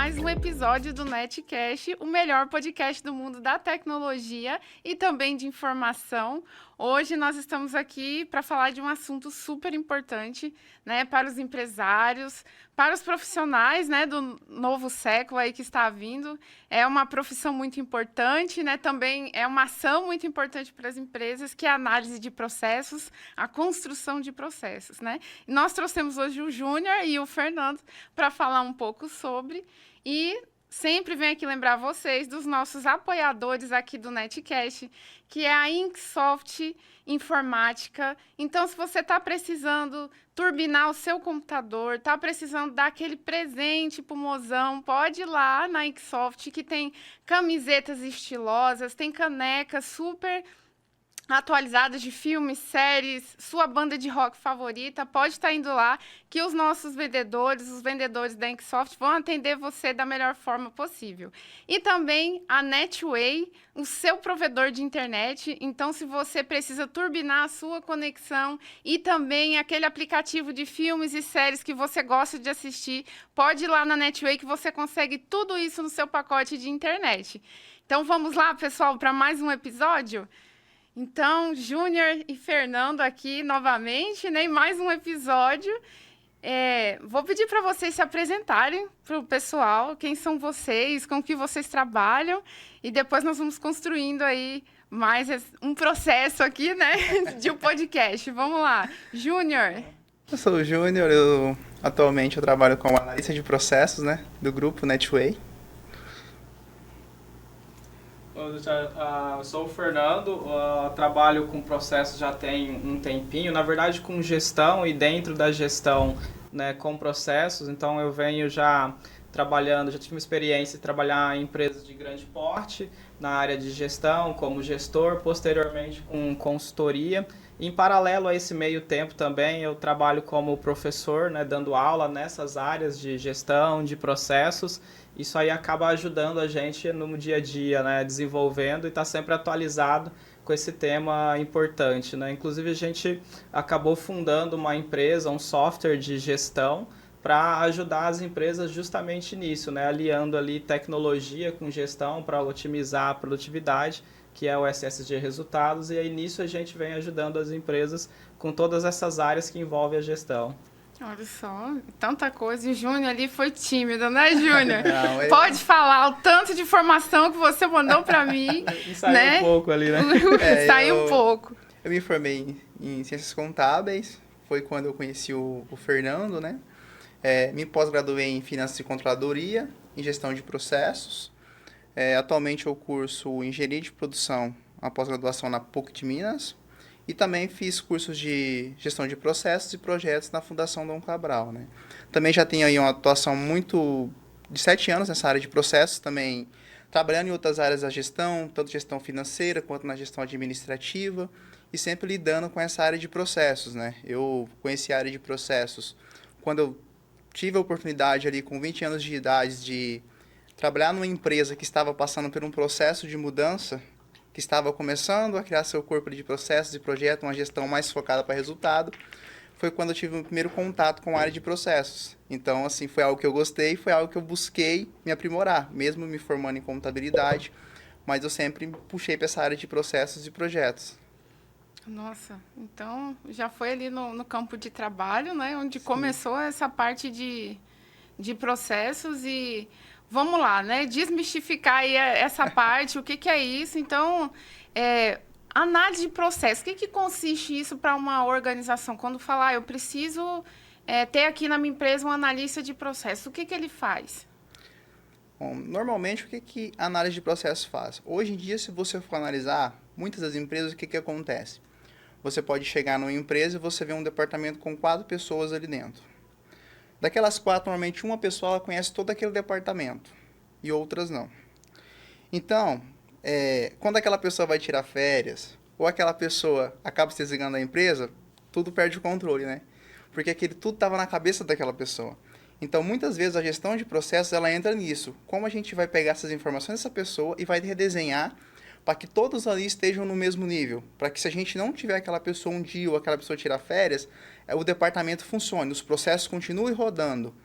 mais um episódio do Netcast, o melhor podcast do mundo da tecnologia e também de informação. Hoje nós estamos aqui para falar de um assunto super importante, né, para os empresários, para os profissionais, né, do novo século aí que está vindo. É uma profissão muito importante, né, também é uma ação muito importante para as empresas, que é a análise de processos, a construção de processos, né? E nós trouxemos hoje o Júnior e o Fernando para falar um pouco sobre, e sempre venho aqui lembrar vocês dos nossos apoiadores aqui do Netcast, que é a Inksoft Informática. Então, se você está precisando turbinar o seu computador, está precisando dar aquele presente pro mozão, pode ir lá na Inksoft, que tem camisetas estilosas, tem canecas super atualizadas de filmes, séries, sua banda de rock favorita, pode estar indo lá, que os nossos vendedores, os vendedores da Inksoft, vão atender você da melhor forma possível. E também a Netway, o seu provedor de internet. Então, se você precisa turbinar a sua conexão e também aquele aplicativo de filmes e séries que você gosta de assistir, pode ir lá na Netway que você consegue tudo isso no seu pacote de internet. Então, vamos lá, pessoal, para mais um episódio? Então, Júnior e Fernando aqui novamente, né? Em mais um episódio. Vou pedir para vocês se apresentarem para o pessoal, quem são vocês, com que vocês trabalham, e depois nós vamos construindo aí mais um processo aqui, né? De um podcast. Vamos lá. Júnior. Eu sou o Júnior, atualmente eu trabalho como analista de processos, né? Do grupo Netway. Eu sou o Fernando, trabalho com processos já tem um tempinho, na verdade com gestão e dentro da gestão, né, com processos. Então eu venho já trabalhando, já tive uma experiência de trabalhar em empresas de grande porte na área de gestão como gestor, posteriormente com consultoria. Em paralelo a esse meio tempo também eu trabalho como professor, né, dando aula nessas áreas de gestão, de processos. Isso aí acaba ajudando a gente no dia a dia, né, desenvolvendo e está sempre atualizado com esse tema importante, né? Inclusive a gente acabou fundando uma empresa, um software de gestão para ajudar as empresas justamente nisso, né? Aliando ali tecnologia com gestão para otimizar a produtividade, que é o SSG Resultados, e aí nisso a gente vem ajudando as empresas com todas essas áreas que envolvem a gestão. Olha só, tanta coisa. E o Júnior ali foi tímido, né, Júnior? Não, Pode falar o tanto de informação que você mandou para mim. Saiu né? um pouco ali, né? Saiu um pouco. Eu me formei em Ciências Contábeis, foi quando eu conheci o Fernando, né? Me pós-graduei em Finanças e Controladoria, em Gestão de Processos. Atualmente eu curso Engenharia de Produção, a pós-graduação na PUC de Minas. E também fiz cursos de gestão de processos e projetos na Fundação Dom Cabral, né? Também já tenho aí uma atuação de 7 anos nessa área de processos, também trabalhando em outras áreas da gestão, tanto gestão financeira quanto na gestão administrativa, e sempre lidando com essa área de processos, né? Eu conheci a área de processos quando eu tive a oportunidade ali com 20 anos de idade de trabalhar numa empresa que estava passando por um processo de mudança, que estava começando a criar seu corpo de processos e projetos, uma gestão mais focada para resultado, foi quando eu tive o primeiro contato com a área de processos. Então, assim, foi algo que eu gostei, foi algo que eu busquei me aprimorar, mesmo me formando em contabilidade, mas eu sempre puxei para essa área de processos e projetos. Nossa, então já foi ali no campo de trabalho, né, onde começou essa parte de processos e... Vamos lá, né? Desmistificar aí essa parte, o que é isso. Então, análise de processo. O que consiste isso para uma organização? Quando falar, eu preciso ter aqui na minha empresa um analista de processo, o que ele faz? Bom, normalmente, o que a análise de processo faz? Hoje em dia, se você for analisar, muitas das empresas, o que acontece? Você pode chegar numa empresa e você vê um departamento com 4 pessoas ali dentro. Daquelas 4, normalmente uma pessoa ela conhece todo aquele departamento e outras não. Então, quando aquela pessoa vai tirar férias ou aquela pessoa acaba se desligando da empresa, tudo perde o controle, né? Porque tudo estava na cabeça daquela pessoa. Então, muitas vezes a gestão de processos ela entra nisso. Como a gente vai pegar essas informações dessa pessoa e vai redesenhar para que todos ali estejam no mesmo nível. Para que se a gente não tiver aquela pessoa um dia ou aquela pessoa tirar férias, o departamento funcione, os processos continuem rodando.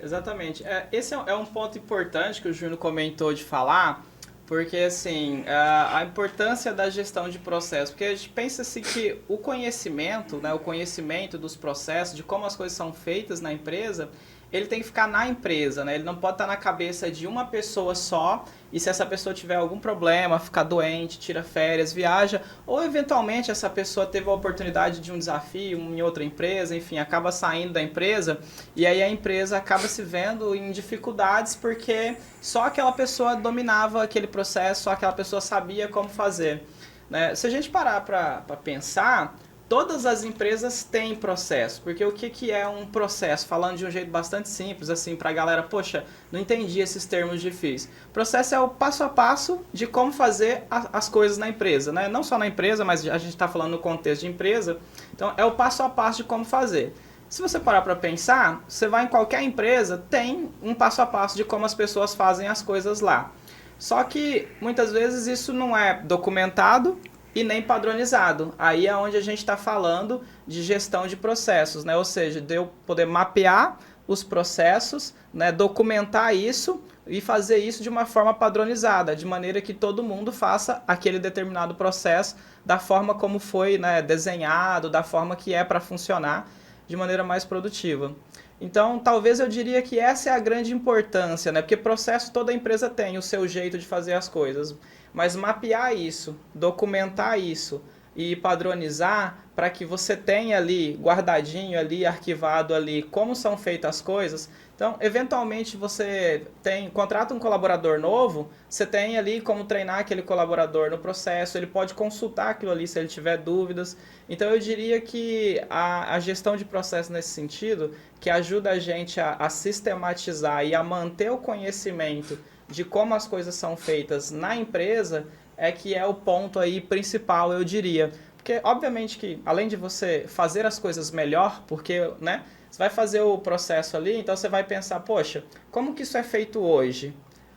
Exatamente. Esse é um ponto importante que o Júnior comentou de falar, porque, assim, a importância da gestão de processos, porque a gente pensa assim que o conhecimento, né, o conhecimento dos processos, de como as coisas são feitas na empresa, ele tem que ficar na empresa, né? Ele não pode estar na cabeça de uma pessoa só, e se essa pessoa tiver algum problema, ficar doente, tira férias, viaja, ou eventualmente essa pessoa teve a oportunidade de um desafio em outra empresa, enfim, acaba saindo da empresa, e aí a empresa acaba se vendo em dificuldades porque só aquela pessoa dominava aquele processo, só aquela pessoa sabia como fazer, né? Se a gente parar para pensar, todas as empresas têm processo, porque o que é um processo? Falando de um jeito bastante simples, assim, para a galera, poxa, não entendi esses termos difíceis. Processo é o passo a passo de como fazer as coisas na empresa, né? Não só na empresa, mas a gente está falando no contexto de empresa, então é o passo a passo de como fazer. Se você parar para pensar, você vai em qualquer empresa, tem um passo a passo de como as pessoas fazem as coisas lá. Só que muitas vezes isso não é documentado e nem padronizado. Aí é onde a gente está falando de gestão de processos, né? Ou seja, de eu poder mapear os processos, né? Documentar isso e fazer isso de uma forma padronizada, de maneira que todo mundo faça aquele determinado processo da forma como foi, né, desenhado, da forma que é para funcionar de maneira mais produtiva. Então, talvez eu diria que essa é a grande importância, né? Porque processo toda empresa tem o seu jeito de fazer as coisas, mas mapear isso, documentar isso e padronizar para que você tenha ali guardadinho ali, arquivado ali como são feitas as coisas. Então, eventualmente você contrata um colaborador novo, você tem ali como treinar aquele colaborador no processo, ele pode consultar aquilo ali se ele tiver dúvidas. Então, eu diria que a gestão de processo nesse sentido, que ajuda a gente a sistematizar e a manter o conhecimento de como as coisas são feitas na empresa, é que é o ponto aí principal, eu diria. Porque, obviamente, que além de você fazer as coisas melhor, porque, né, você vai fazer o processo ali, então você vai pensar, poxa, como que isso é feito hoje?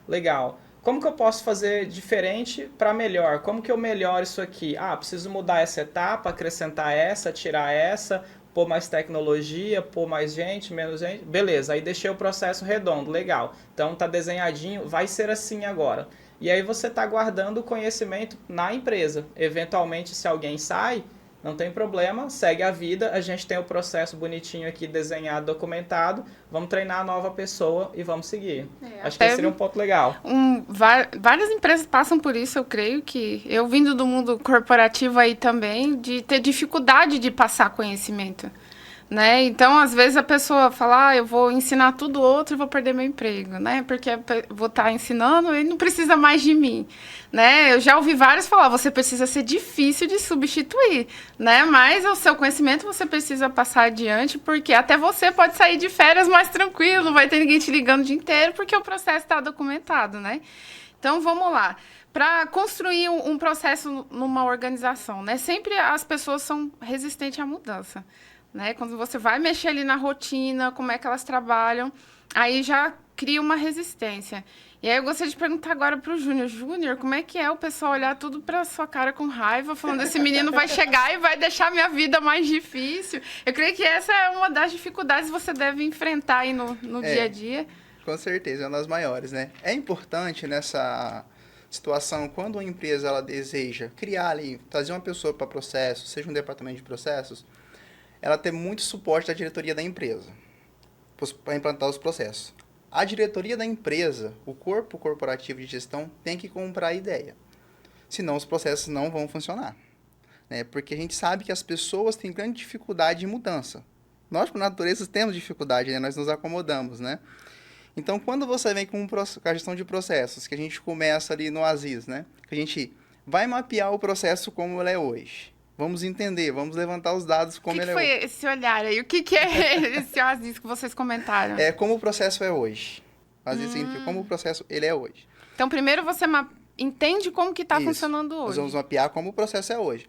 Legal. Como que eu posso fazer diferente para melhor? Como que eu melhoro isso aqui? Ah, preciso mudar essa etapa, acrescentar essa, tirar essa, pôr mais tecnologia, pôr mais gente, menos gente. Beleza, aí deixei o processo redondo, legal. Então tá desenhadinho, vai ser assim agora. E aí você está guardando o conhecimento na empresa. Eventualmente, se alguém sai, não tem problema, segue a vida, a gente tem o processo bonitinho aqui desenhado, documentado, vamos treinar a nova pessoa e vamos seguir. Acho que esse seria um ponto legal. Várias empresas passam por isso, eu creio que eu vindo do mundo corporativo aí também, de ter dificuldade de passar conhecimento. Né? Então, às vezes, a pessoa fala, eu vou ensinar tudo outro e vou perder meu emprego, né? Porque vou estar ensinando e não precisa mais de mim, né? Eu já ouvi vários falar, você precisa ser difícil de substituir, né? Mas o seu conhecimento você precisa passar adiante, porque até você pode sair de férias mais tranquilo, não vai ter ninguém te ligando o dia inteiro, porque o processo está documentado, né? Então, vamos lá. Para construir um processo numa organização, né? Sempre as pessoas são resistentes à mudança. Né? Quando você vai mexer ali na rotina, como é que elas trabalham, aí já cria uma resistência. E aí eu gostaria de perguntar agora para o Júnior. Júnior, como é que é o pessoal olhar tudo para sua cara com raiva, falando esse menino vai chegar e vai deixar a minha vida mais difícil? Eu creio que essa é uma das dificuldades que você deve enfrentar aí no dia a dia. Com certeza, é uma das maiores, né? É importante nessa situação, quando uma empresa ela deseja criar ali, trazer uma pessoa para processo, seja um departamento de processos, ela tem muito suporte da diretoria da empresa para implantar os processos. A diretoria da empresa, o corpo corporativo de gestão, tem que comprar a ideia. Senão os processos não vão funcionar. Né? Porque a gente sabe que as pessoas têm grande dificuldade de mudança. Nós, por natureza, temos dificuldade, né? Nós nos acomodamos. Né? Então, quando você vem com a gestão de processos, que a gente começa ali no Aziz, né? Que a gente vai mapear o processo como ele é hoje. Vamos entender, vamos levantar os dados como ele é hoje. O que foi esse olhar aí? O que é esse Aziz que vocês comentaram? É como o processo é hoje. Aziz significa como o processo ele é hoje. Então, primeiro você entende como que está funcionando hoje. Nós vamos mapear como o processo é hoje.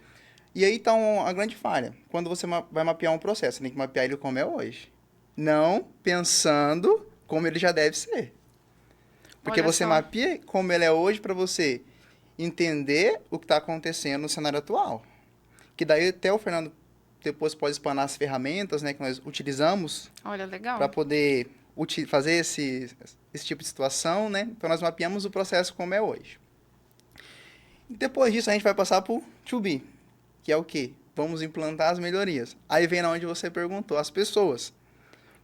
E aí está a grande falha. Quando você vai mapear um processo, você tem que mapear ele como é hoje. Não pensando como ele já deve ser. Porque você mapeia como ele é hoje para você entender o que está acontecendo no cenário atual. Que daí até o Fernando depois pode explanar as ferramentas, né, que nós utilizamos para poder fazer esse tipo de situação, né? Então, nós mapeamos o processo como é hoje. E depois disso, a gente vai passar para o to be, que é o quê? Vamos implantar as melhorias. Aí vem na onde você perguntou, as pessoas.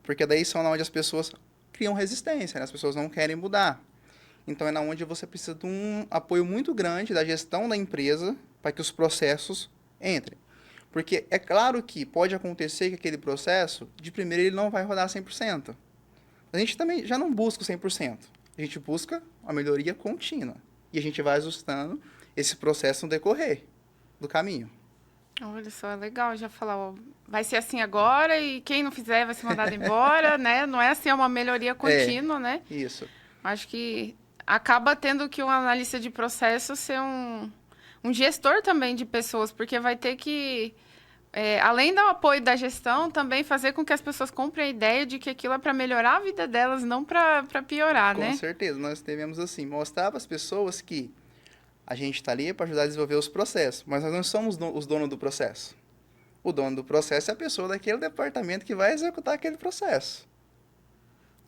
Porque daí são na onde as pessoas criam resistência, né? As pessoas não querem mudar. Então, é na onde você precisa de um apoio muito grande da gestão da empresa para que os processos entrem. Porque é claro que pode acontecer que aquele processo, de primeiro, ele não vai rodar 100%. A gente também já não busca o 100%. A gente busca a melhoria contínua. E a gente vai ajustando esse processo no decorrer do caminho. Olha só, legal já falar, ó, vai ser assim agora e quem não fizer vai ser mandado embora, né? Não é assim, é uma melhoria contínua, né? Isso. Acho que acaba tendo que um analista de processo ser um gestor também de pessoas, porque vai ter que, além do apoio da gestão, também fazer com que as pessoas comprem a ideia de que aquilo é para melhorar a vida delas, não para piorar, né? Com certeza. Nós devemos, assim, mostrar para as pessoas que a gente está ali para ajudar a desenvolver os processos, mas nós não somos os donos do processo. O dono do processo é a pessoa daquele departamento que vai executar aquele processo.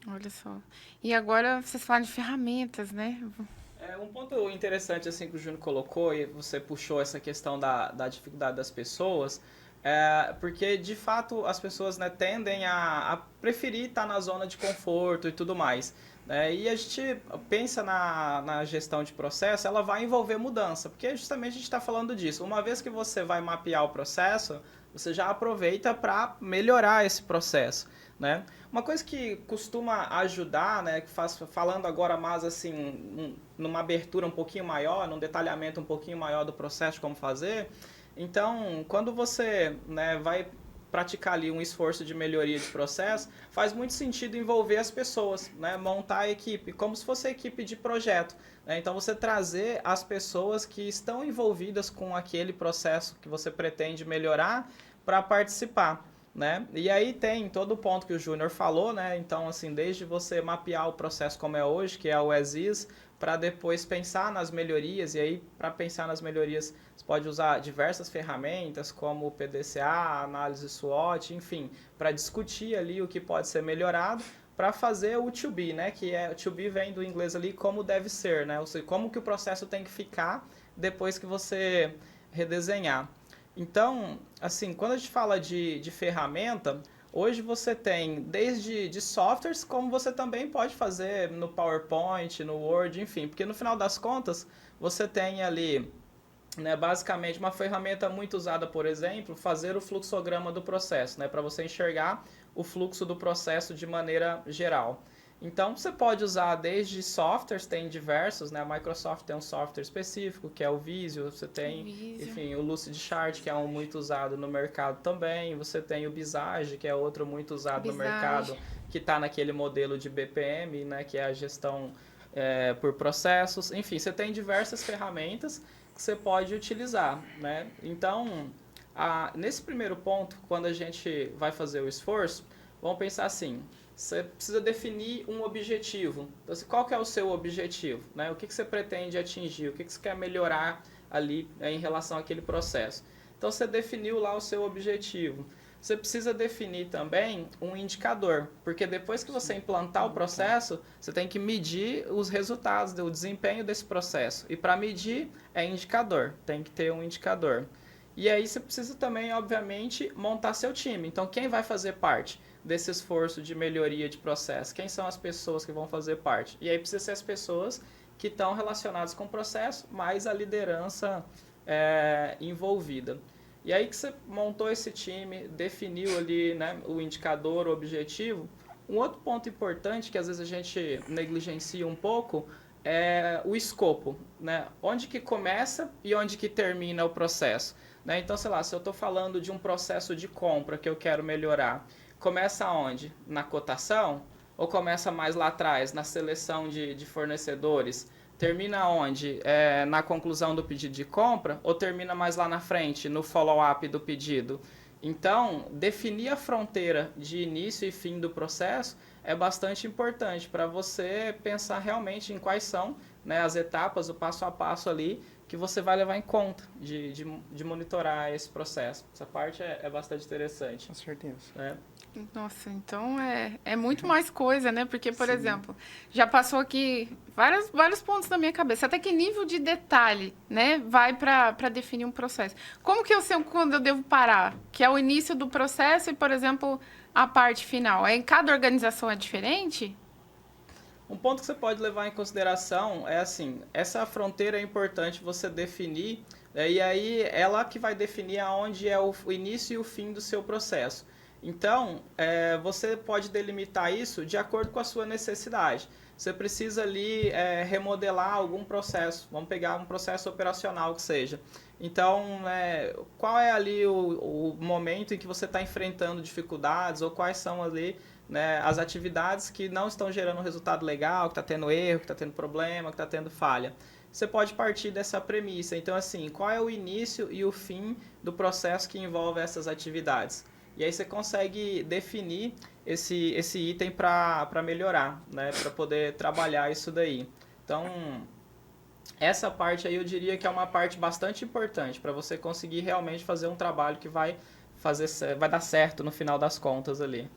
Olha só. E agora vocês falam de ferramentas, né? Um ponto interessante assim que o Júnior colocou, e você puxou essa questão da dificuldade das pessoas, porque de fato as pessoas, né, tendem a preferir estar na zona de conforto e tudo mais. E a gente pensa na gestão de processo, ela vai envolver mudança, porque justamente a gente está falando disso. Uma vez que você vai mapear o processo, você já aproveita para melhorar esse processo, né? Uma coisa que costuma ajudar, né, falando agora mais assim, numa abertura um pouquinho maior, num detalhamento um pouquinho maior do processo de como fazer, então, quando você, né, vai praticar ali um esforço de melhoria de processo, faz muito sentido envolver as pessoas, né? Montar a equipe, como se fosse a equipe de projeto, né? Então, você trazer as pessoas que estão envolvidas com aquele processo que você pretende melhorar para participar, né? E aí tem todo o ponto que o Júnior falou, né? Então, assim, desde você mapear o processo como é hoje, que é o as is, para depois pensar nas melhorias, e aí para pensar nas melhorias você pode usar diversas ferramentas como o PDCA, análise SWOT, enfim, para discutir ali o que pode ser melhorado para fazer o to be, né? Que é, to be vem do inglês ali como deve ser, né? Ou seja, como que o processo tem que ficar depois que você redesenhar. Então, assim, quando a gente fala de ferramenta, hoje você tem desde de softwares, como você também pode fazer no PowerPoint, no Word, enfim, porque no final das contas você tem ali, né, basicamente uma ferramenta muito usada, por exemplo, fazer o fluxograma do processo, né, para você enxergar o fluxo do processo de maneira geral. Então você pode usar desde softwares, tem diversos, né? A Microsoft tem um software específico, que é o Visio, você tem, enfim, o Lucidchart, que é um muito usado no mercado também, você tem o Visage, que é outro muito usado no mercado, que está naquele modelo de BPM, né? Que é a gestão por processos, enfim, você tem diversas ferramentas que você pode utilizar, né? Então, nesse primeiro ponto, quando a gente vai fazer o esforço, vamos pensar assim: você precisa definir um objetivo. Então, qual que é o seu objetivo? Né? O que você pretende atingir? O que você quer melhorar ali em relação àquele processo? Então, você definiu lá o seu objetivo. Você precisa definir também um indicador, porque depois que você implantar o processo, você tem que medir os resultados, o desempenho desse processo. E para medir é indicador, tem que ter um indicador. E aí você precisa também, obviamente, montar seu time. Então, quem vai fazer parte desse esforço de melhoria de processo? Quem são as pessoas que vão fazer parte? E aí precisa ser as pessoas que estão relacionadas com o processo, mais a liderança envolvida. E aí que você montou esse time, definiu ali, né, o indicador, o objetivo. Um outro ponto importante que às vezes a gente negligencia um pouco é o escopo, né? Onde que começa e onde que termina o processo, né? Então, sei lá, se eu estou falando de um processo de compra que eu quero melhorar, começa onde? Na cotação? Ou começa mais lá atrás, na seleção de fornecedores? Termina onde? Na conclusão do pedido de compra? Ou termina mais lá na frente, no follow-up do pedido? Então, definir a fronteira de início e fim do processo é bastante importante para você pensar realmente em quais são, né, as etapas, o passo a passo ali que você vai levar em conta de monitorar esse processo. Essa parte é bastante interessante. Com certeza. Né? Nossa, então é muito mais coisa, né? Porque, por exemplo, já passou aqui vários pontos na minha cabeça. Até que nível de detalhe, né, vai para definir um processo. Como que eu sei quando eu devo parar? Que é o início do processo e, por exemplo, a parte final. Em cada organização é diferente? Um ponto que você pode levar em consideração é assim, essa fronteira é importante você definir, e aí ela que vai definir aonde é o início e o fim do seu processo. Então, você pode delimitar isso de acordo com a sua necessidade. Você precisa ali remodelar algum processo, vamos pegar um processo operacional que seja. Então, qual é ali o momento em que você está enfrentando dificuldades ou quais são ali, né, as atividades que não estão gerando um resultado legal, que está tendo erro, que está tendo problema, que está tendo falha. Você pode partir dessa premissa. Então, assim, qual é o início e o fim do processo que envolve essas atividades? E aí você consegue definir esse item para melhorar, né, para poder trabalhar isso daí. Então, essa parte aí eu diria que é uma parte bastante importante para você conseguir realmente fazer um trabalho que vai dar certo no final das contas ali.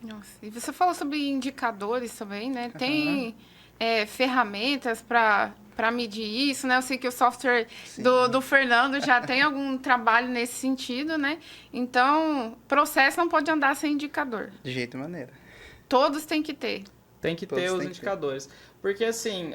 Nossa, e você falou sobre indicadores também, né? Tem ferramentas para medir isso, né? Eu sei que o software do Fernando já tem algum trabalho nesse sentido, né? Então, processo não pode andar sem indicador. De jeito e maneira. Todos têm que ter. Tem que ter os indicadores. Porque, assim,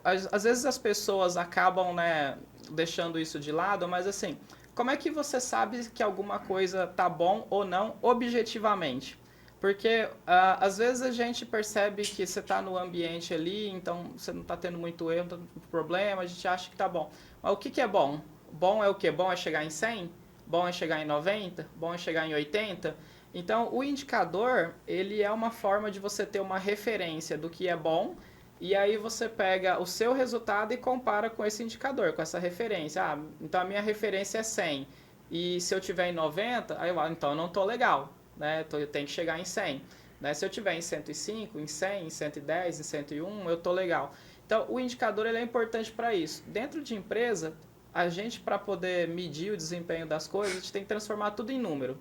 às vezes as pessoas acabam, né, deixando isso de lado, mas, assim, como é que você sabe que alguma coisa tá bom ou não objetivamente? Porque às vezes a gente percebe que você está no ambiente ali, então você não está tendo muito erro, não está tendo problema, a gente acha que está bom. Mas o que é bom? Bom é o quê? Bom é chegar em 100? Bom é chegar em 90? Bom é chegar em 80? Então, o indicador, ele é uma forma de você ter uma referência do que é bom, e aí você pega o seu resultado e compara com esse indicador, com essa referência. Ah, então a minha referência é 100, e se eu tiver em 90, aí então eu não estou legal. Né? Eu tenho que chegar em 100. Né? Se eu tiver em 105, em 100, em 110, em 101, eu estou legal. Então, o indicador ele é importante para isso. Dentro de empresa, a gente, para poder medir o desempenho das coisas, a gente tem que transformar tudo em número.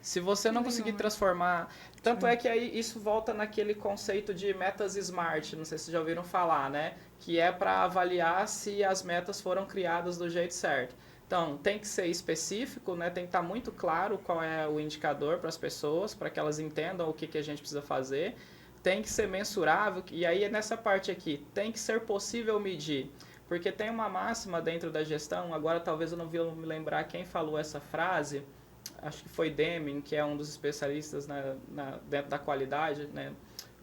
Se você não conseguir transformar... Tanto é que aí isso volta naquele conceito de metas SMART, não sei se vocês já ouviram falar, né? Que é para avaliar se as metas foram criadas do jeito certo. Então, tem que ser específico, né? Tem que estar muito claro qual é o indicador para as pessoas, para que elas entendam o que a gente precisa fazer. Tem que ser mensurável, e aí é nessa parte aqui, tem que ser possível medir. Porque tem uma máxima dentro da gestão, agora talvez eu não vou me lembrar quem falou essa frase, acho que foi Deming, que é um dos especialistas dentro da qualidade, né?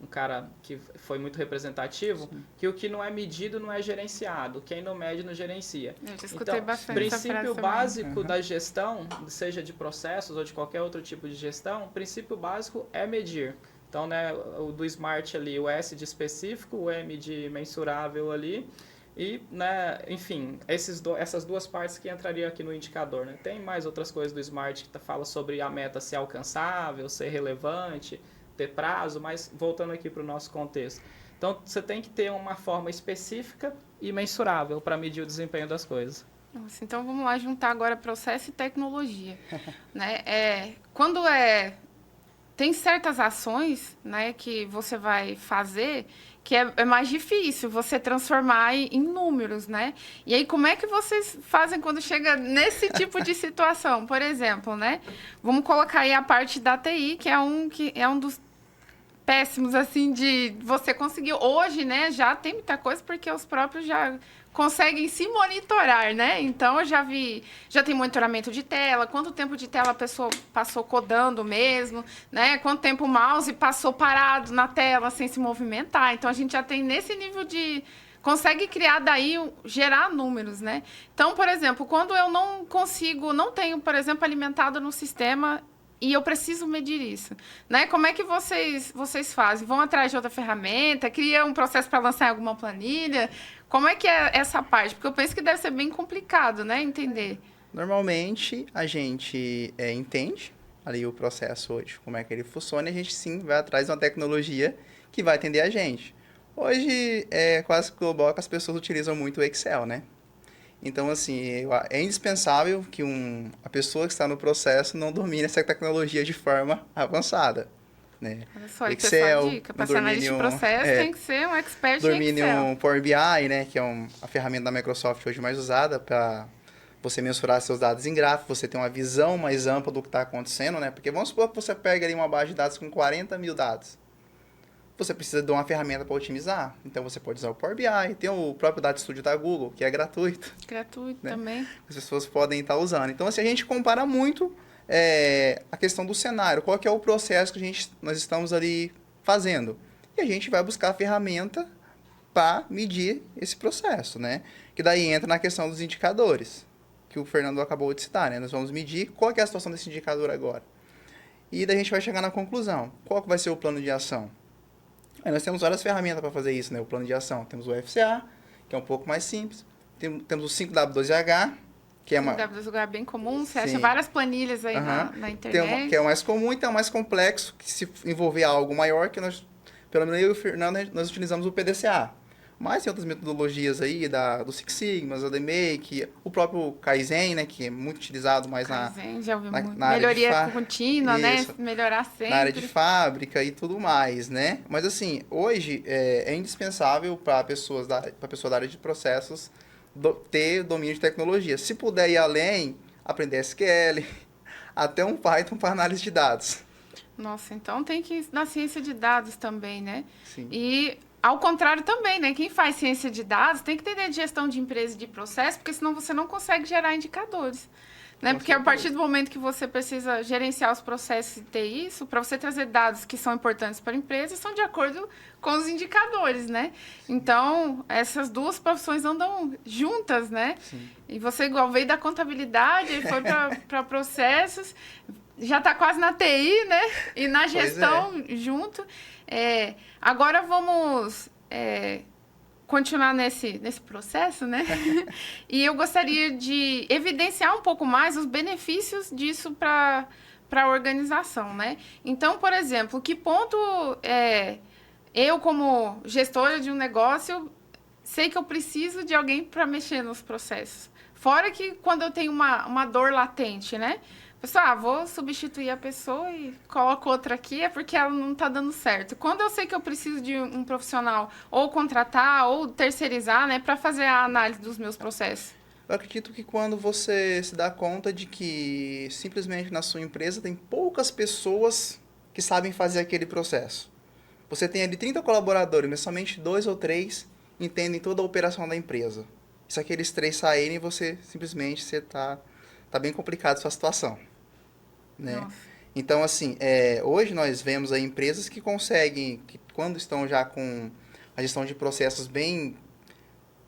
Um cara que foi muito representativo, que o que não é medido não é gerenciado, quem não mede não gerencia. Eu já escutei então, bastante princípio essa frase básico da gestão, seja de processos ou de qualquer outro tipo de gestão, o princípio básico é medir. Então, né, o do SMART ali, o S de específico, o M de mensurável ali, e, né, enfim, essas duas partes que entrariam aqui no indicador. Né? Tem mais outras coisas do SMART que fala sobre a meta ser alcançável, ser relevante, ter prazo, mas voltando aqui para o nosso contexto. Então, você tem que ter uma forma específica e mensurável para medir o desempenho das coisas. Nossa, então, vamos lá juntar agora processo e tecnologia. Né? Tem certas ações, né, que você vai fazer que é mais difícil você transformar em números, né? E aí, como é que vocês fazem quando chega nesse tipo de situação? Por exemplo, né? Vamos colocar aí a parte da TI, que é um dos péssimos, assim, de você conseguir. Hoje, né, já tem muita coisa, porque os próprios já conseguem se monitorar, né? Então, eu já tem monitoramento de tela, quanto tempo de tela a pessoa passou codando mesmo, né? Quanto tempo o mouse passou parado na tela sem se movimentar. Então, a gente já tem nesse nível de... Consegue criar daí, gerar números, né? Então, por exemplo, quando eu não tenho, por exemplo, alimentado no sistema e eu preciso medir isso, né? Como é que vocês fazem? Vão atrás de outra ferramenta? Cria um processo para lançar em alguma planilha? Como é que é essa parte? Porque eu penso que deve ser bem complicado, né? Entender. Normalmente, a gente entende ali o processo hoje, como é que ele funciona, e a gente sim vai atrás de uma tecnologia que vai atender a gente. Hoje, é quase global que as pessoas utilizam muito o Excel, né? Então, assim, é indispensável que a pessoa que está no processo não domine essa tecnologia de forma avançada, né? Olha só, e pessoal, Excel, dica, não para ser domine analista de processo tem que ser um expert em domine Excel. um Power BI, né? Que é a ferramenta da Microsoft hoje mais usada para você mensurar seus dados em gráfico, você ter uma visão mais ampla do que está acontecendo, né? Porque vamos supor que você pega ali uma base de dados com 40 mil dados. Você precisa de uma ferramenta para otimizar. Então, você pode usar o Power BI. Tem o próprio Data Studio da Google, que é gratuito. Gratuito né? também. As pessoas podem estar usando. Então, assim, a gente compara muito a questão do cenário. Qual que é o processo que nós estamos ali fazendo. E a gente vai buscar a ferramenta para medir esse processo, né? Que daí entra na questão dos indicadores, que o Fernando acabou de citar, né? Nós vamos medir qual que é a situação desse indicador agora. E daí a gente vai chegar na conclusão. Qual que vai ser o plano de ação? Aí nós temos várias ferramentas para fazer isso, né? O plano de ação. Temos o FCA, que é um pouco mais simples. Temos o 5W2H, que é uma... O W2H é bem comum, você acha Sim. várias planilhas aí na internet. Que é o mais comum e tem o mais complexo, que se envolver algo maior, que nós, pelo menos eu e o Fernando, nós utilizamos o PDCA. Mas tem outras metodologias aí, do Six Sigma, da Make, o próprio Kaizen, né, que é muito utilizado mais Kaizen, já ouvi muito. na área de Melhoria contínua, Isso. né? Melhorar sempre. Na área de fábrica e tudo mais, né? Mas assim, hoje é indispensável para a pessoa da área de processos ter domínio de tecnologia. Se puder ir além, aprender SQL, até um Python para análise de dados. Nossa, então tem que ir na ciência de dados também, né? Sim. E ao contrário também, né? Quem faz ciência de dados tem que ter gestão de empresa e de processo, porque senão você não consegue gerar indicadores. Né? Porque a partir do momento que você precisa gerenciar os processos e ter isso, para você trazer dados que são importantes para a empresa, são de acordo com os indicadores, né? Então, essas duas profissões andam juntas, né? Sim. E você igual veio da contabilidade, foi para processos, já está quase na TI, né? E na gestão junto. Agora vamos continuar nesse processo, né? E eu gostaria de evidenciar um pouco mais os benefícios disso para a organização, né? Então, por exemplo, que ponto eu, como gestora de um negócio, sei que eu preciso de alguém para mexer nos processos. Fora que quando eu tenho uma dor latente, né? Pessoal, vou substituir a pessoa e coloco outra aqui, é porque ela não está dando certo. Quando eu sei que eu preciso de um profissional ou contratar ou terceirizar, né, para fazer a análise dos meus processos? Eu acredito que quando você se dá conta de que simplesmente na sua empresa tem poucas pessoas que sabem fazer aquele processo. Você tem ali 30 colaboradores, mas somente 2 ou 3 entendem toda a operação da empresa. Se aqueles 3 saírem, você está bem complicado a sua situação. Né? Então, assim, hoje nós vemos aí empresas que conseguem, que quando estão já com a gestão de processos bem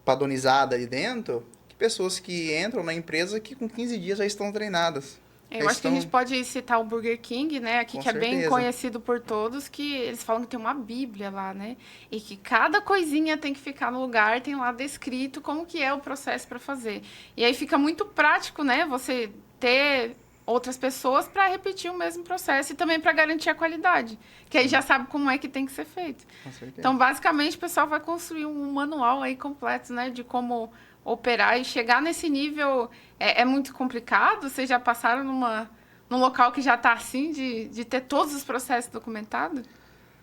padronizada ali dentro, que pessoas que entram na empresa que com 15 dias já estão treinadas. Eu acho que a gente pode citar o Burger King, né? Aqui, que é bem conhecido por todos, que eles falam que tem uma bíblia lá, né? E que cada coisinha tem que ficar no lugar, tem lá descrito como que é o processo para fazer. E aí fica muito prático, né? Você ter outras pessoas para repetir o mesmo processo e também para garantir a qualidade, que aí já sabe como é que tem que ser feito. Com certeza. Então, basicamente, o pessoal vai construir um manual aí completo, né? De como operar e chegar nesse nível é muito complicado. Vocês já passaram num local que já está assim, de ter todos os processos documentados?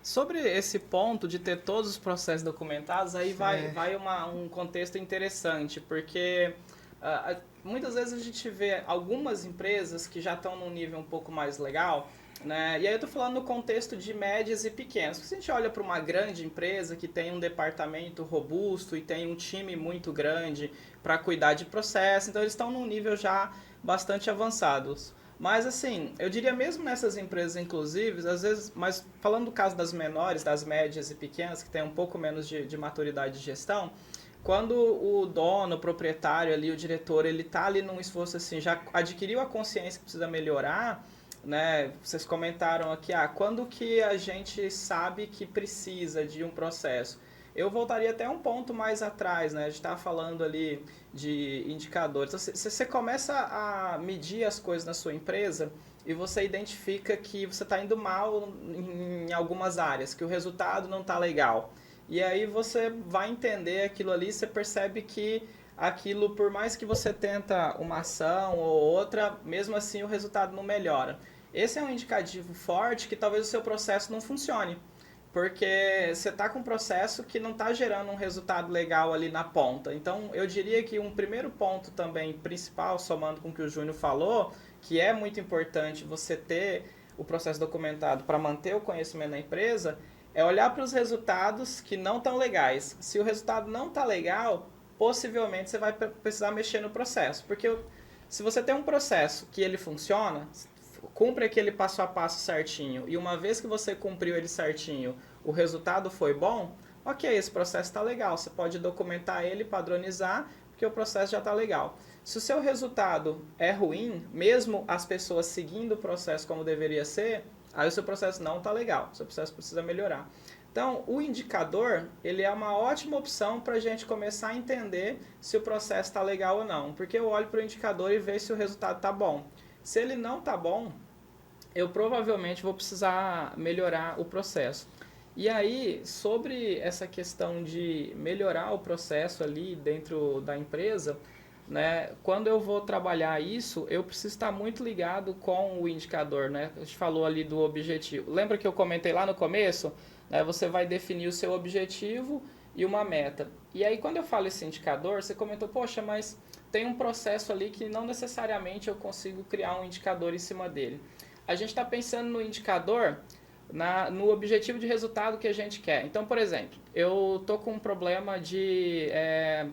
Sobre esse ponto de ter todos os processos documentados, aí vai um contexto interessante, porque muitas vezes a gente vê algumas empresas que já estão num nível um pouco mais legal, né? E aí eu estou falando no contexto de médias e pequenas. Se a gente olha para uma grande empresa que tem um departamento robusto e tem um time muito grande para cuidar de processo, então eles estão num nível já bastante avançados. Mas assim, eu diria mesmo nessas empresas inclusive, às vezes, mas falando do caso das menores, das médias e pequenas, que tem um pouco menos de maturidade de gestão, quando o dono, o proprietário ali, o diretor, ele está ali num esforço assim, já adquiriu a consciência que precisa melhorar, né? Vocês comentaram aqui, quando que a gente sabe que precisa de um processo? Eu voltaria até um ponto mais atrás, né? A gente estava falando ali de indicadores. Então, se você começa a medir as coisas na sua empresa e você identifica que você está indo mal em algumas áreas, que o resultado não está legal, e aí você vai entender aquilo ali, você percebe que aquilo, por mais que você tenta uma ação ou outra, mesmo assim o resultado não melhora. Esse é um indicativo forte que talvez o seu processo não funcione, porque você está com um processo que não está gerando um resultado legal ali na ponta. Então, eu diria que um primeiro ponto também principal, somando com o que o Júnior falou, que é muito importante você ter o processo documentado para manter o conhecimento da empresa, é olhar para os resultados que não estão legais. Se o resultado não está legal, possivelmente você vai precisar mexer no processo. Porque se você tem um processo que ele funciona, cumpre aquele passo a passo certinho, e uma vez que você cumpriu ele certinho, o resultado foi bom, ok, esse processo está legal. Você pode documentar ele, padronizar, porque o processo já está legal. Se o seu resultado é ruim, mesmo as pessoas seguindo o processo como deveria ser, aí o seu processo não está legal, o seu processo precisa melhorar. Então, o indicador, ele é uma ótima opção para a gente começar a entender se o processo está legal ou não, porque eu olho para o indicador e vejo se o resultado está bom. Se ele não está bom, eu provavelmente vou precisar melhorar o processo. E aí, sobre essa questão de melhorar o processo ali dentro da empresa, né, quando eu vou trabalhar isso, eu preciso estar muito ligado com o indicador, né? A gente falou ali do objetivo. Lembra que eu comentei lá no começo? Né, você vai definir o seu objetivo e uma meta. E aí, quando eu falo esse indicador, você comentou, poxa, mas tem um processo ali que não necessariamente eu consigo criar um indicador em cima dele. A gente está pensando no indicador no objetivo de resultado que a gente quer. Então, por exemplo, eu estou com um problema de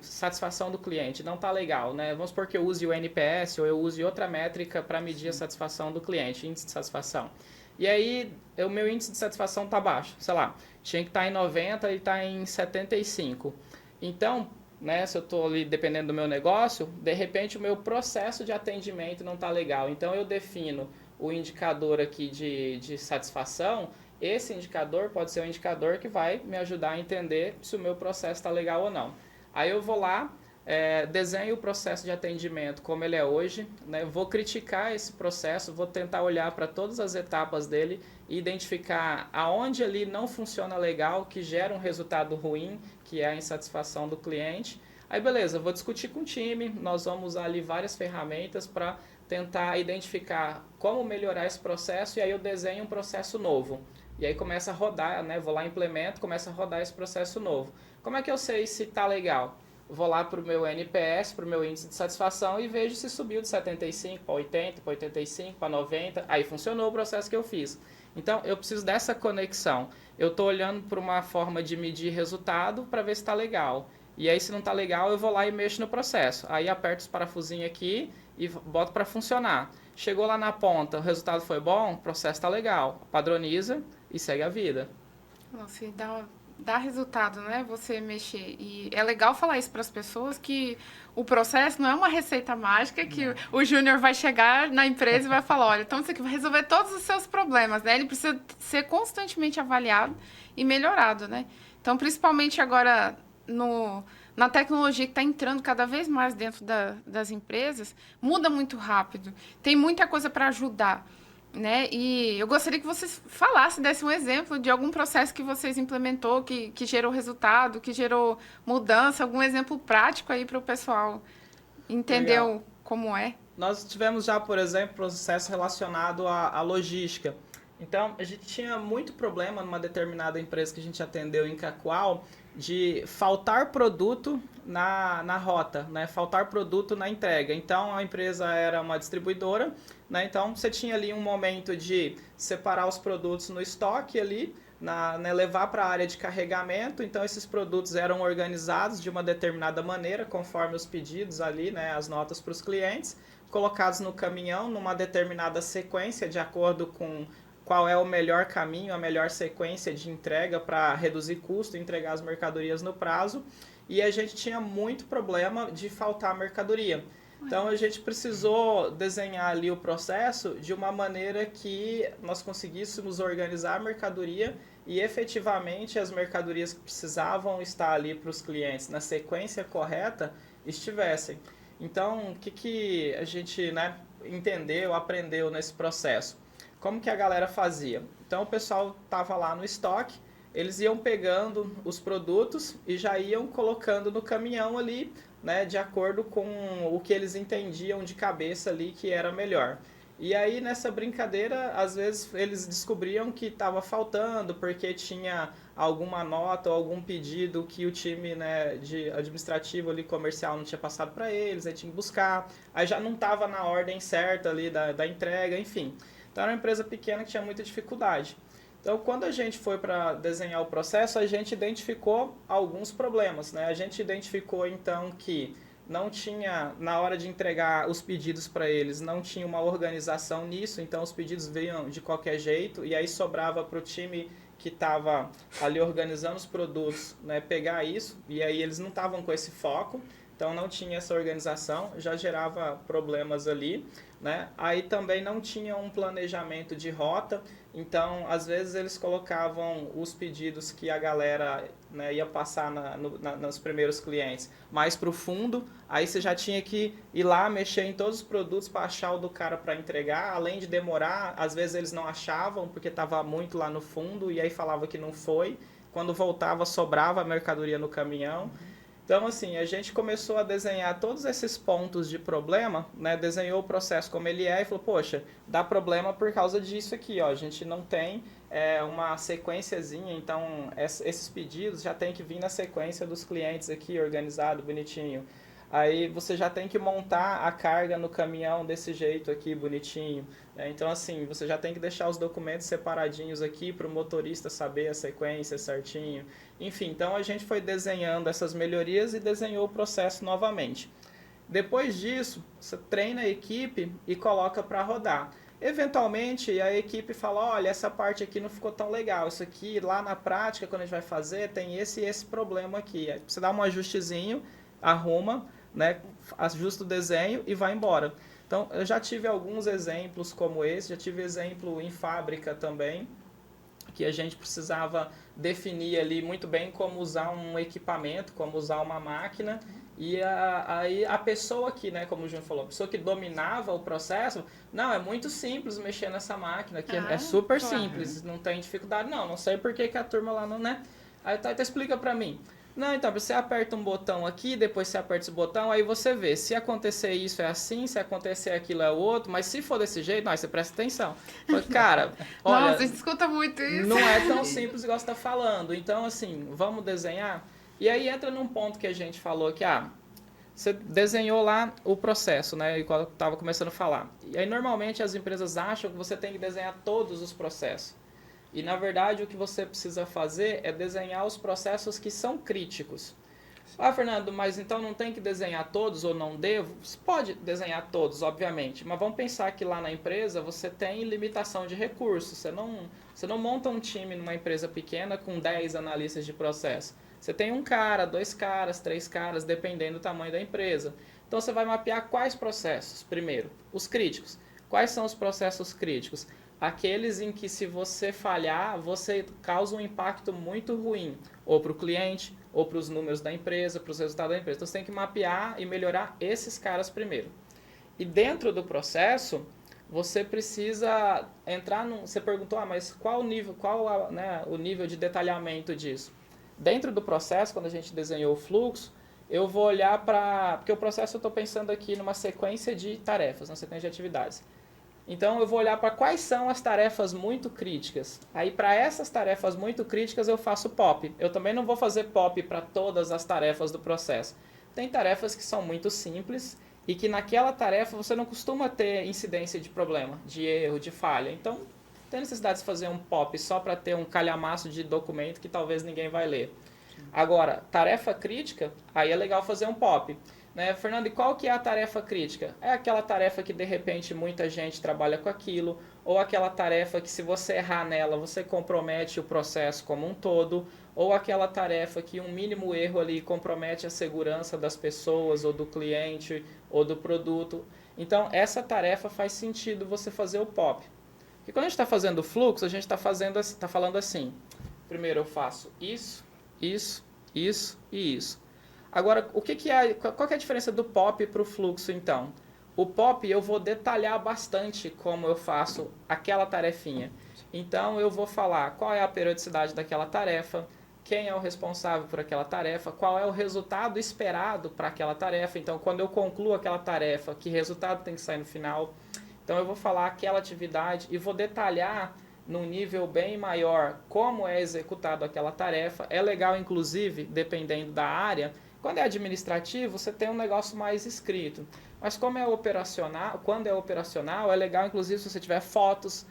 satisfação do cliente, não está legal, né? Vamos supor que eu use o NPS ou eu use outra métrica para medir a satisfação do cliente, índice de satisfação. E aí, o meu índice de satisfação está baixo, sei lá, tinha que estar em 90 e está em 75. Então, né, se eu estou ali dependendo do meu negócio, de repente o meu processo de atendimento não está legal. Então, eu defino o indicador aqui de satisfação. Esse indicador pode ser um indicador que vai me ajudar a entender se o meu processo está legal ou não. Aí eu vou lá, desenho o processo de atendimento como ele é hoje, né? Vou criticar esse processo, vou tentar olhar para todas as etapas dele e identificar aonde ali não funciona legal, que gera um resultado ruim, que é a insatisfação do cliente. Aí beleza, vou discutir com o time, nós vamos usar ali várias ferramentas para tentar identificar como melhorar esse processo, e aí eu desenho um processo novo. E aí começa a rodar, né? Vou lá, implemento, começa a rodar esse processo novo. Como é que eu sei se está legal? Vou lá para o meu NPS, para o meu índice de satisfação, e vejo se subiu de 75 para 80, para 85, para 90. Aí funcionou o processo que eu fiz. Então, eu preciso dessa conexão. Eu estou olhando para uma forma de medir resultado para ver se está legal. E aí, se não está legal, eu vou lá e mexo no processo. Aí, aperto os parafusinhos aqui e boto para funcionar. Chegou lá na ponta, o resultado foi bom, o processo está legal. Padroniza e segue a vida. Nossa, e dá resultado, né? Você mexer. E é legal falar isso para as pessoas, que o processo não é uma receita mágica que o Júnior vai chegar na empresa e vai falar, olha, então isso aqui vai resolver todos os seus problemas, né? Ele precisa ser constantemente avaliado e melhorado, né? Então, principalmente agora na tecnologia que está entrando cada vez mais dentro das empresas, muda muito rápido. Tem muita coisa para ajudar, né? E eu gostaria que vocês falassem, desse um exemplo de algum processo que vocês implementou, que gerou resultado, que gerou mudança, algum exemplo prático aí para o pessoal entender como é. Nós tivemos já, por exemplo, processo relacionado à logística. Então, a gente tinha muito problema numa determinada empresa que a gente atendeu em Cacoal, de faltar produto na rota, né? Faltar produto na entrega. Então, a empresa era uma distribuidora, né? Então, você tinha ali um momento de separar os produtos no estoque ali, né? Levar para a área de carregamento. Então, esses produtos eram organizados de uma determinada maneira, conforme os pedidos ali, né? As notas para os clientes, colocados no caminhão numa determinada sequência, de acordo com qual é o melhor caminho, a melhor sequência de entrega para reduzir custo, entregar as mercadorias no prazo. E a gente tinha muito problema de faltar mercadoria. Então, a gente precisou desenhar ali o processo de uma maneira que nós conseguíssemos organizar a mercadoria e efetivamente as mercadorias que precisavam estar ali para os clientes na sequência correta estivessem. Então, o que a gente, né, entendeu, aprendeu nesse processo? Como que a galera fazia? Então, o pessoal estava lá no estoque, eles iam pegando os produtos e já iam colocando no caminhão ali né, de acordo com o que eles entendiam de cabeça ali que era melhor. E aí, nessa brincadeira, às vezes eles descobriam que estava faltando porque tinha alguma nota ou algum pedido que o time, né, de administrativo ali, comercial, não tinha passado para eles, aí tinha que buscar, aí já não estava na ordem certa ali da entrega, enfim. Então era uma empresa pequena que tinha muita dificuldade. Então, quando a gente foi para desenhar o processo, a gente identificou alguns problemas, né? A gente identificou, então, que não tinha, na hora de entregar os pedidos para eles, não tinha uma organização nisso, então os pedidos vinham de qualquer jeito, e aí sobrava para o time que estava ali organizando os produtos, né, pegar isso, e aí eles não estavam com esse foco, então não tinha essa organização, já gerava problemas ali, né? Aí também não tinha um planejamento de rota, então às vezes eles colocavam os pedidos que a galera, né, ia passar nos primeiros clientes mais para o fundo, aí você já tinha que ir lá mexer em todos os produtos para achar o do cara para entregar, além de demorar, às vezes eles não achavam porque estava muito lá no fundo e aí falava que não foi, quando voltava sobrava a mercadoria no caminhão. Então, assim, a gente começou a desenhar todos esses pontos de problema, né? Desenhou o processo como ele é e falou, poxa, dá problema por causa disso aqui, ó. A gente não tem uma sequenciazinha, então esses pedidos já tem que vir na sequência dos clientes aqui, organizado, bonitinho. Aí você já tem que montar a carga no caminhão desse jeito aqui, bonitinho. Então, assim, você já tem que deixar os documentos separadinhos aqui para o motorista saber a sequência certinho. Enfim, então a gente foi desenhando essas melhorias e desenhou o processo novamente. Depois disso, você treina a equipe e coloca para rodar. Eventualmente, a equipe fala, olha, essa parte aqui não ficou tão legal. Isso aqui, lá na prática, quando a gente vai fazer, tem esse e esse problema aqui. Aí você dá um ajustezinho, arruma, né, ajusta o desenho e vai embora. Então, eu já tive alguns exemplos como esse, já tive exemplo em fábrica também, que a gente precisava definir ali muito bem como usar um equipamento, como usar uma máquina, e aí a pessoa que, né, como o Júnior falou, a pessoa que dominava o processo, não, é muito simples mexer nessa máquina, que é super simples, não tem dificuldade, não sei por que a turma lá não, né? Aí tá, então explica pra mim. Não, então, você aperta um botão aqui, depois você aperta esse botão, aí você vê, se acontecer isso é assim, se acontecer aquilo é o outro, mas se for desse jeito, não, aí você presta atenção. Cara, olha... Nossa, a gente escuta muito isso. Não é tão simples igual você está falando, então, assim, vamos desenhar? E aí entra num ponto que a gente falou que, você desenhou lá o processo, né, igual eu estava começando a falar. E aí, normalmente, as empresas acham que você tem que desenhar todos os processos. E, na verdade, o que você precisa fazer é desenhar os processos que são críticos. Fernando, mas então não tem que desenhar todos ou não devo? Você pode desenhar todos, obviamente, mas vamos pensar que lá na empresa você tem limitação de recursos. Você não monta um time numa empresa pequena com 10 analistas de processo. Você tem um cara, 2 caras, 3 caras, dependendo do tamanho da empresa. Então você vai mapear quais processos? Primeiro, os críticos. Quais são os processos críticos? Aqueles em que se você falhar, você causa um impacto muito ruim, ou para o cliente, ou para os números da empresa, para os resultados da empresa. Então você tem que mapear e melhorar esses caras primeiro. E dentro do processo, você precisa entrar num... Você perguntou, mas qual o nível de detalhamento disso? Dentro do processo, quando a gente desenhou o fluxo, eu vou olhar para... Porque o processo eu estou pensando aqui numa sequência de tarefas, uma sequência de atividades. Então, eu vou olhar para quais são as tarefas muito críticas. Aí, para essas tarefas muito críticas, eu faço POP. Eu também não vou fazer POP para todas as tarefas do processo. Tem tarefas que são muito simples e que naquela tarefa você não costuma ter incidência de problema, de erro, de falha. Então, tem necessidade de fazer um POP só para ter um calhamaço de documento que talvez ninguém vai ler. Agora, tarefa crítica, aí é legal fazer um POP. Né, Fernando, e qual que é a tarefa crítica? É aquela tarefa que de repente muita gente trabalha com aquilo, ou aquela tarefa que se você errar nela, você compromete o processo como um todo, ou aquela tarefa que um mínimo erro ali compromete a segurança das pessoas, ou do cliente, ou do produto. Então, essa tarefa faz sentido você fazer o POP. Porque quando a gente está fazendo o fluxo, a gente está falando assim, primeiro eu faço isso, isso, isso e isso. Agora, qual que é a diferença do POP para o fluxo, então? O POP eu vou detalhar bastante como eu faço aquela tarefinha. Então, eu vou falar qual é a periodicidade daquela tarefa, quem é o responsável por aquela tarefa, qual é o resultado esperado para aquela tarefa. Então, quando eu concluo aquela tarefa, que resultado tem que sair no final. Então, eu vou falar aquela atividade e vou detalhar num nível bem maior como é executado aquela tarefa. É legal, inclusive, dependendo da área, quando é administrativo, você tem um negócio mais escrito. Mas como é operacional, quando é operacional, é legal, inclusive, se você tiver fotos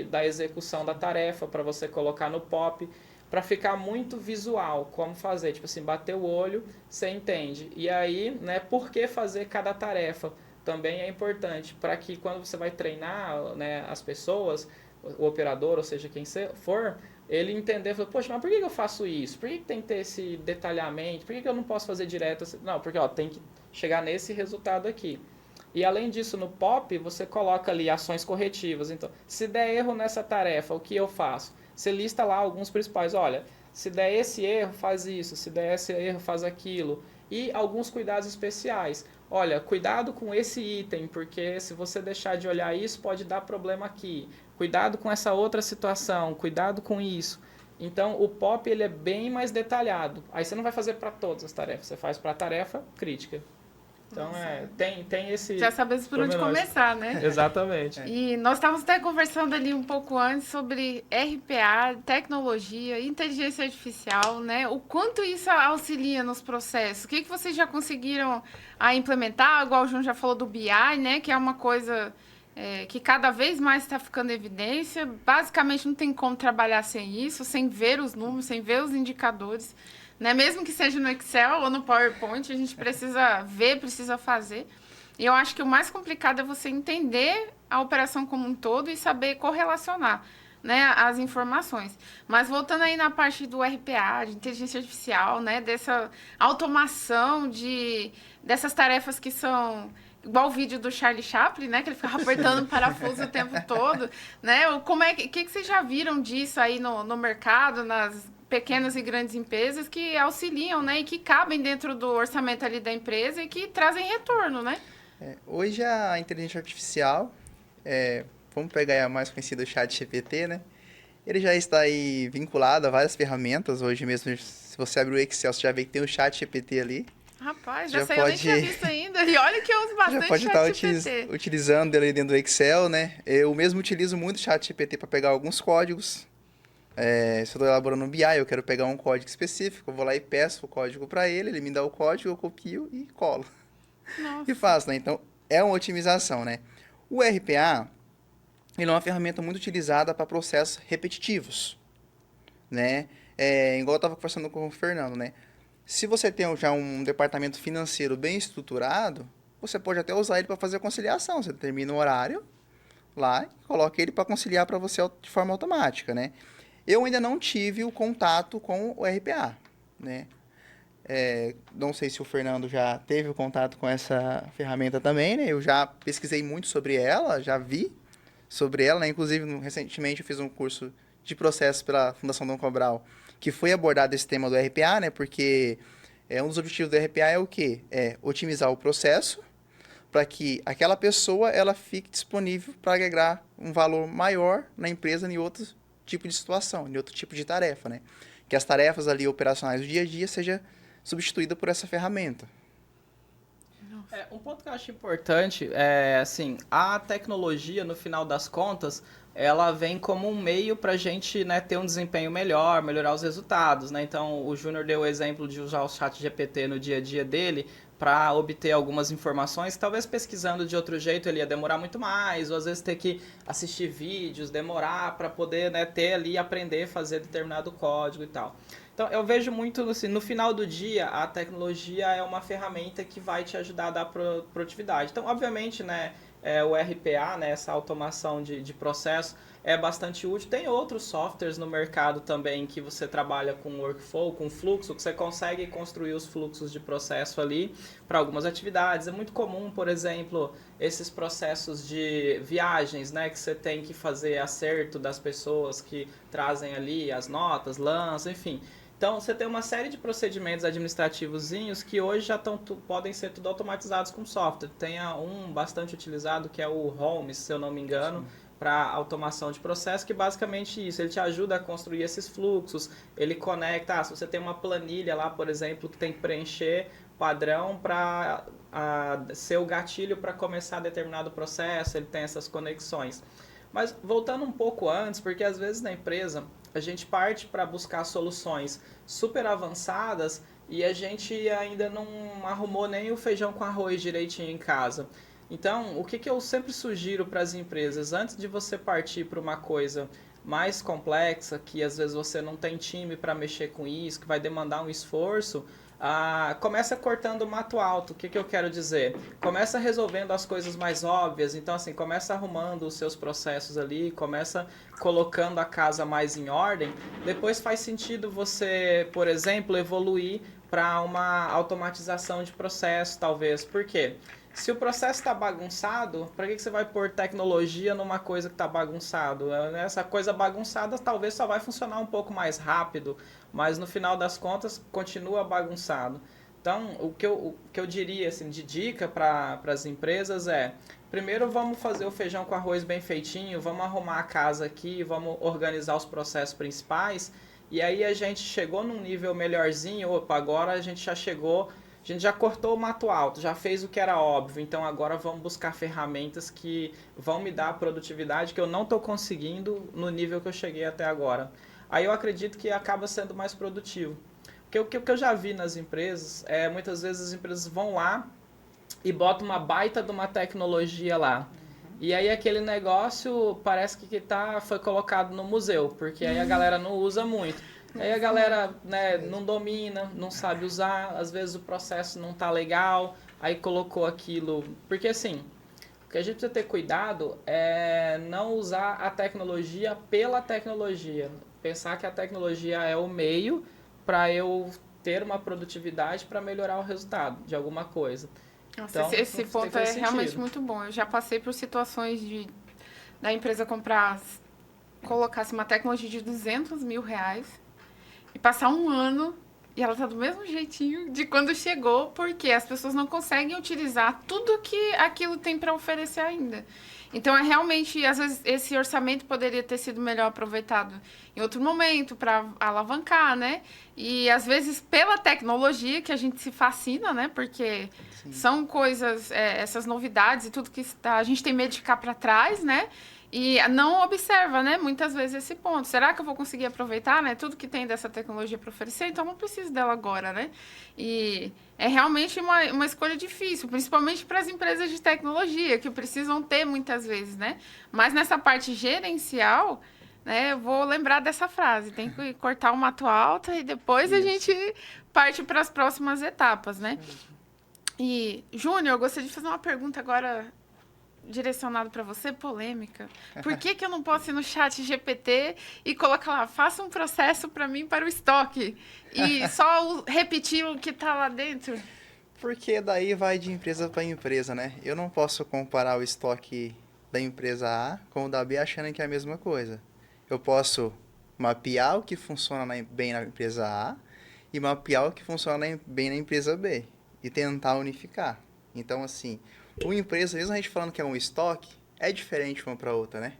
da execução da tarefa para você colocar no POP, para ficar muito visual, como fazer, tipo assim, bater o olho, você entende. E aí, né, por que fazer cada tarefa? Também é importante, para que quando você vai treinar, né, as pessoas, o operador, ou seja, quem for, ele entender, poxa, mas por que eu faço isso? Por que tem que ter esse detalhamento? Por que eu não posso fazer direto? Não, porque ó, tem que chegar nesse resultado aqui. E além disso, no POP, você coloca ali ações corretivas. Então, se der erro nessa tarefa, o que eu faço? Você lista lá alguns principais. Olha, se der esse erro, faz isso. Se der esse erro, faz aquilo. E alguns cuidados especiais. Olha, cuidado com esse item, porque se você deixar de olhar isso, pode dar problema aqui. Cuidado com essa outra situação, cuidado com isso. Então, o POP ele é bem mais detalhado. Aí você não vai fazer para todas as tarefas, você faz para a tarefa crítica. Então, tem esse... Já sabemos por onde começar, né? Exatamente. E nós estávamos até conversando ali um pouco antes sobre RPA, tecnologia, inteligência artificial, né? O quanto isso auxilia nos processos? O que vocês já conseguiram implementar? Igual o João já falou do BI, né? Que é uma coisa que cada vez mais está ficando em evidência. Basicamente, não tem como trabalhar sem isso, sem ver os números, sem ver os indicadores. Né? Mesmo que seja no Excel ou no PowerPoint, a gente precisa ver, precisa fazer. E eu acho que o mais complicado é você entender a operação como um todo e saber correlacionar, né, as informações. Mas voltando aí na parte do RPA, de inteligência artificial, né, dessa automação dessas tarefas que são... Igual o vídeo do Charlie Chaplin, né? Que ele ficava apertando o parafuso o tempo todo, né? Que vocês já viram disso aí no mercado, nas pequenas e grandes empresas que auxiliam, né? E que cabem dentro do orçamento ali da empresa e que trazem retorno, né? Hoje a inteligência artificial, vamos pegar a mais conhecida, o ChatGPT, né? Ele já está aí vinculado a várias ferramentas. Hoje mesmo, se você abrir o Excel, você já vê que tem o ChatGPT ali. Rapaz, eu nem tinha visto ainda. E olha que eu uso bastante já pode estar utilizando ele dentro do Excel, né? Eu mesmo utilizo muito o ChatGPT para pegar alguns códigos. Se eu estou elaborando um BI, eu quero pegar um código específico, eu vou lá e peço o código para ele me dá o código, eu copio e colo. Nossa. E faço, né? Então, é uma otimização, né? O RPA, ele é uma ferramenta muito utilizada para processos repetitivos, né? Igual eu estava conversando com o Fernando, né? Se você tem já um departamento financeiro bem estruturado, você pode até usar ele para fazer a conciliação. Você determina o horário lá e coloca ele para conciliar para você de forma automática, né? Eu ainda não tive o contato com o RPA, né? Não sei se o Fernando já teve o contato com essa ferramenta também, né? Eu já pesquisei muito sobre ela, já vi sobre ela, né? Inclusive, recentemente eu fiz um curso de processos pela Fundação Dom Cabral, que foi abordado esse tema do RPA, né? Porque um dos objetivos do RPA é o quê? É otimizar o processo para que aquela pessoa ela fique disponível para agregar um valor maior na empresa em outro tipo de situação, em outro tipo de tarefa, né? Que as tarefas ali operacionais do dia a dia seja substituída por essa ferramenta. Um ponto que eu acho importante é, assim, a tecnologia, no final das contas, ela vem como um meio para a gente, né, ter um desempenho melhor, melhorar os resultados, né? Então, o Júnior deu o exemplo de usar o ChatGPT no dia a dia dele para obter algumas informações, que talvez pesquisando de outro jeito ele ia demorar muito mais, ou às vezes ter que assistir vídeos, demorar para poder, né, ter ali e aprender a fazer determinado código e tal. Então, eu vejo muito, assim, no final do dia, a tecnologia é uma ferramenta que vai te ajudar a dar produtividade. Então, obviamente, né, o RPA, né, essa automação de processo, é bastante útil. Tem outros softwares no mercado também que você trabalha com workflow, com fluxo, que você consegue construir os fluxos de processo ali para algumas atividades. É muito comum, por exemplo, esses processos de viagens, né, que você tem que fazer acerto das pessoas que trazem ali as notas, lançam, enfim. Então, você tem uma série de procedimentos administrativozinhos que hoje já podem ser tudo automatizados com software. Tem um bastante utilizado que é o Holmes, se eu não me engano, para automação de processo, que basicamente isso, ele te ajuda a construir esses fluxos, ele conecta, se você tem uma planilha lá, por exemplo, que tem que preencher padrão para ser o gatilho para começar determinado processo, ele tem essas conexões. Mas voltando um pouco antes, porque às vezes na empresa a gente parte para buscar soluções super avançadas e a gente ainda não arrumou nem o feijão com arroz direitinho em casa. Então, o que eu sempre sugiro para as empresas, antes de você partir para uma coisa mais complexa, que às vezes você não tem time para mexer com isso, que vai demandar um esforço, começa cortando o mato alto. O que eu quero dizer? Começa resolvendo as coisas mais óbvias. Então, assim, começa arrumando os seus processos ali, começa colocando a casa mais em ordem. Depois faz sentido você, por exemplo, evoluir para uma automatização de processo, talvez. Por quê? Se o processo está bagunçado, para que você vai pôr tecnologia numa coisa que está bagunçado? Essa coisa bagunçada talvez só vai funcionar um pouco mais rápido, mas no final das contas continua bagunçado. Então, o que eu diria assim, de dica para as empresas é: primeiro vamos fazer o feijão com arroz bem feitinho, vamos arrumar a casa aqui, vamos organizar os processos principais, e aí a gente chegou num nível melhorzinho, opa, agora a gente já chegou. A gente já cortou o mato alto, já fez o que era óbvio, então agora vamos buscar ferramentas que vão me dar a produtividade que eu não estou conseguindo no nível que eu cheguei até agora. Aí eu acredito que acaba sendo mais produtivo. Porque o que eu já vi nas empresas é muitas vezes as empresas vão lá e botam uma baita de uma tecnologia lá. E aí aquele negócio parece que foi colocado no museu, porque aí a galera não usa muito. Aí a galera, né, não domina, não sabe usar, às vezes o processo não tá legal, aí colocou aquilo. Porque assim, o que a gente precisa ter cuidado é não usar a tecnologia pela tecnologia. Pensar que a tecnologia é o meio para eu ter uma produtividade para melhorar o resultado de alguma coisa. Nossa, Então, esse ponto é realmente muito bom. Eu já passei por situações da empresa colocasse uma tecnologia de R$200 mil e passar um ano e ela tá do mesmo jeitinho de quando chegou, porque as pessoas não conseguem utilizar tudo que aquilo tem para oferecer ainda. Então, é realmente, às vezes, esse orçamento poderia ter sido melhor aproveitado em outro momento para alavancar, né? E, às vezes, pela tecnologia que a gente se fascina, né? Porque são coisas, essas novidades e tudo que a gente tem medo de ficar para trás, né? E não observa, né, muitas vezes esse ponto. Será que eu vou conseguir aproveitar, né, tudo que tem dessa tecnologia para oferecer? Então, não preciso dela agora, né? E é realmente uma escolha difícil, principalmente para as empresas de tecnologia, que precisam ter muitas vezes, né? Mas nessa parte gerencial, né, eu vou lembrar dessa frase. Tem que cortar o mato alto e depois a gente parte para as próximas etapas, né? E, Júnior, eu gostaria de fazer uma pergunta agora direcionado para você, polêmica. Por que eu não posso ir no chat GPT e colocar lá, faça um processo para mim para o estoque e só repetir o que está lá dentro? Porque daí vai de empresa para empresa, né? Eu não posso comparar o estoque da empresa A com o da B achando que é a mesma coisa. Eu posso mapear o que funciona bem na empresa A e mapear o que funciona bem na empresa B e tentar unificar. Então, assim, uma empresa, mesmo a gente falando que é um estoque, é diferente uma para outra, né?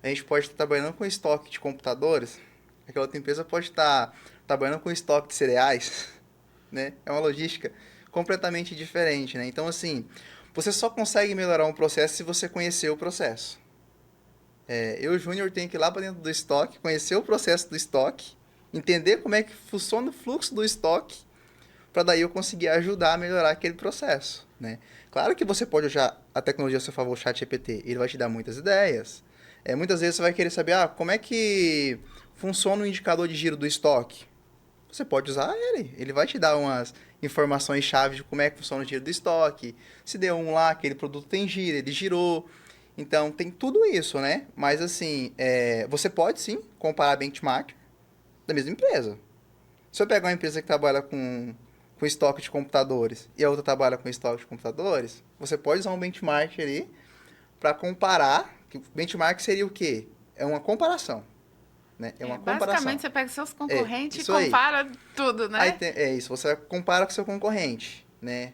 A gente pode estar trabalhando com estoque de computadores, aquela outra empresa pode estar trabalhando com estoque de cereais, né? É uma logística completamente diferente, né? Então, assim, você só consegue melhorar um processo se você conhecer o processo. Eu, Júnior, tenho que ir lá para dentro do estoque, conhecer o processo do estoque, entender como é que funciona o fluxo do estoque, para daí eu conseguir ajudar a melhorar aquele processo, né? Claro que você pode usar a tecnologia a seu favor, o ChatGPT, ele vai te dar muitas ideias. Muitas vezes você vai querer saber, como é que funciona o indicador de giro do estoque? Você pode usar ele vai te dar umas informações-chave de como é que funciona o giro do estoque. Se deu um lá, aquele produto tem giro, ele girou. Então, tem tudo isso, né? Mas, assim, você pode, sim, comparar benchmark da mesma empresa. Se eu pegar uma empresa que trabalha com estoque de computadores e a outra trabalha com estoque de computadores, você pode usar um benchmark ali para comparar. Que benchmark seria o quê? É uma comparação. Né? É uma comparação. Basicamente, você pega seus concorrentes e compara tudo, né? Aí isso, você compara com o seu concorrente, né?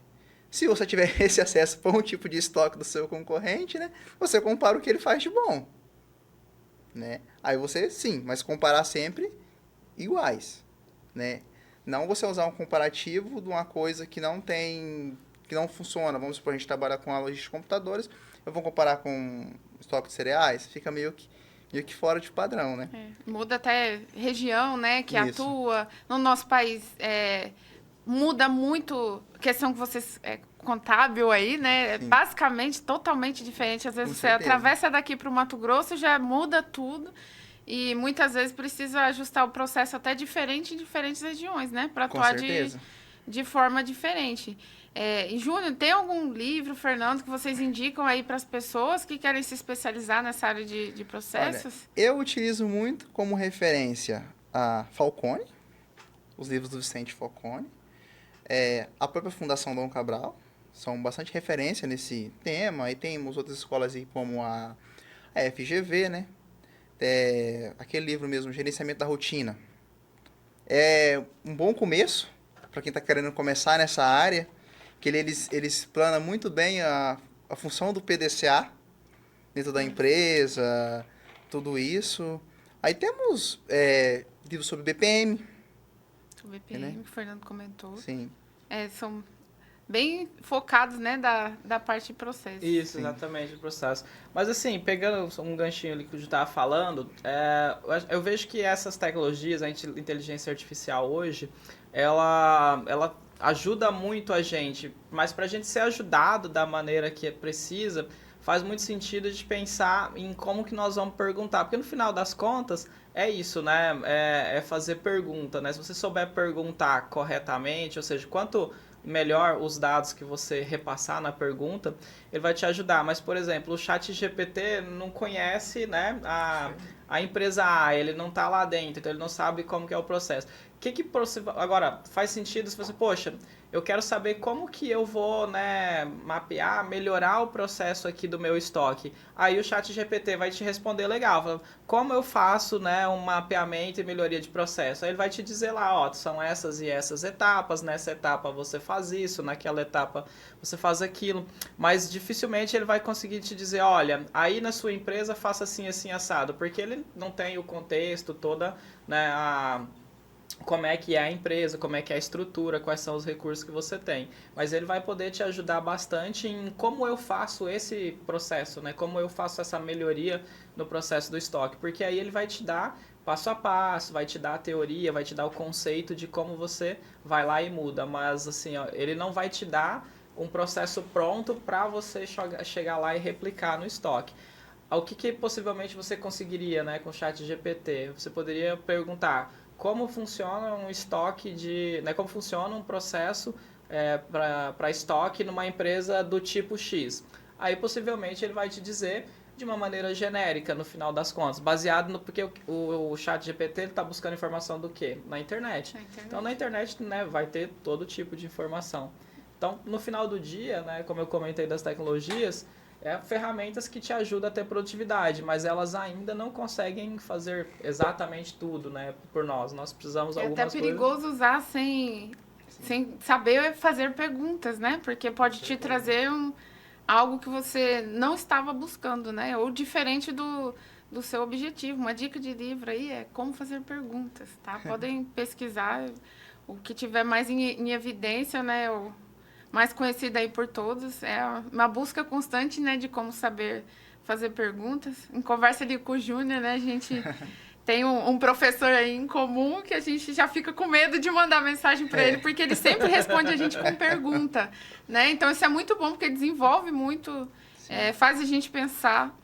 Se você tiver esse acesso para um tipo de estoque do seu concorrente, né? Você compara o que ele faz de bom. né? Aí você, sim, mas comparar sempre iguais, né? Não você usar um comparativo de uma coisa que não tem, que não funciona. Vamos supor, a gente trabalha com a logística de computadores, eu vou comparar com estoque de cereais, fica meio que fora de padrão, né? Muda até região, né, que Isso. atua. No nosso país, muda muito a questão que vocês... contábil aí, né? É Sim. basicamente totalmente diferente. Às vezes Com você certeza. atravessa daqui para o Mato Grosso, já muda tudo. E muitas vezes precisa ajustar o processo até diferente em diferentes regiões, né? Para Com atuar certeza. de forma diferente. E Júnior, tem algum livro, Fernando, que vocês indicam aí para as pessoas que querem se especializar nessa área de processos? Olha, eu utilizo muito como referência a Falcone, os livros do Vicente Falcone, a própria Fundação Dom Cabral, são bastante referência nesse tema, e temos outras escolas aí como a FGV, né? Aquele livro mesmo, Gerenciamento da Rotina. É um bom começo para quem está querendo começar nessa área, que eles explanam muito bem a função do PDCA dentro da empresa, tudo isso. Aí temos livros sobre BPM. O BPM, né? que o Fernando comentou. Sim. São bem focados, né, da parte de processo. Isso, Sim. exatamente, o processo. Mas assim, pegando um ganchinho ali que o Ju estava falando, eu vejo que essas tecnologias, a inteligência artificial hoje, ela ajuda muito a gente, mas para a gente ser ajudado da maneira que precisa, faz muito sentido de pensar em como que nós vamos perguntar, porque no final das contas é isso, né? É fazer pergunta, né? Se você souber perguntar corretamente, ou seja, quanto melhor os dados que você repassar na pergunta, ele vai te ajudar. Mas, por exemplo, o ChatGPT não conhece, né, a empresa A, ele não está lá dentro, então ele não sabe como que é o processo. Agora, faz sentido se você, poxa, eu quero saber como que eu vou, né, mapear, melhorar o processo aqui do meu estoque. Aí o ChatGPT vai te responder legal, fala, como eu faço, né, um mapeamento e melhoria de processo. Aí ele vai te dizer lá, ó, são essas e essas etapas, nessa etapa você faz isso, naquela etapa você faz aquilo, mas dificilmente ele vai conseguir te dizer, olha, aí na sua empresa faça assim, assim, assado, porque ele não tem o contexto, toda, né, como é que é a empresa, como é que é a estrutura, quais são os recursos que você tem. Mas ele vai poder te ajudar bastante em como eu faço esse processo, né? Como eu faço essa melhoria no processo do estoque. Porque aí ele vai te dar passo a passo, vai te dar a teoria, vai te dar o conceito de como você vai lá e muda. Mas assim, ó, ele não vai te dar um processo pronto para você chegar lá e replicar no estoque. O que possivelmente você conseguiria, né, com o ChatGPT? Você poderia perguntar como funciona um estoque né, como funciona um processo para estoque numa empresa do tipo X. Aí possivelmente ele vai te dizer de uma maneira genérica no final das contas, baseado no porque o ChatGPT está buscando informação do quê? Na internet. Então na internet, né, vai ter todo tipo de informação. Então no final do dia, né, como eu comentei das tecnologias, ferramentas que te ajudam a ter produtividade, mas elas ainda não conseguem fazer exatamente tudo, né, por nós. Nós precisamos de algumas coisas. É até perigoso usar sem saber fazer perguntas, né? Porque pode te trazer algo que você não estava buscando, né? Ou diferente do seu objetivo. Uma dica de livro aí é como fazer perguntas, tá? Podem pesquisar o que tiver mais em evidência, né? Mais conhecida aí por todos, é uma busca constante, né, de como saber fazer perguntas. Em conversa ali com o Júnior, né, a gente tem um professor aí em comum que a gente já fica com medo de mandar mensagem para ele, porque ele sempre responde a gente com pergunta, né? Então isso é muito bom, porque desenvolve muito, faz a gente pensar.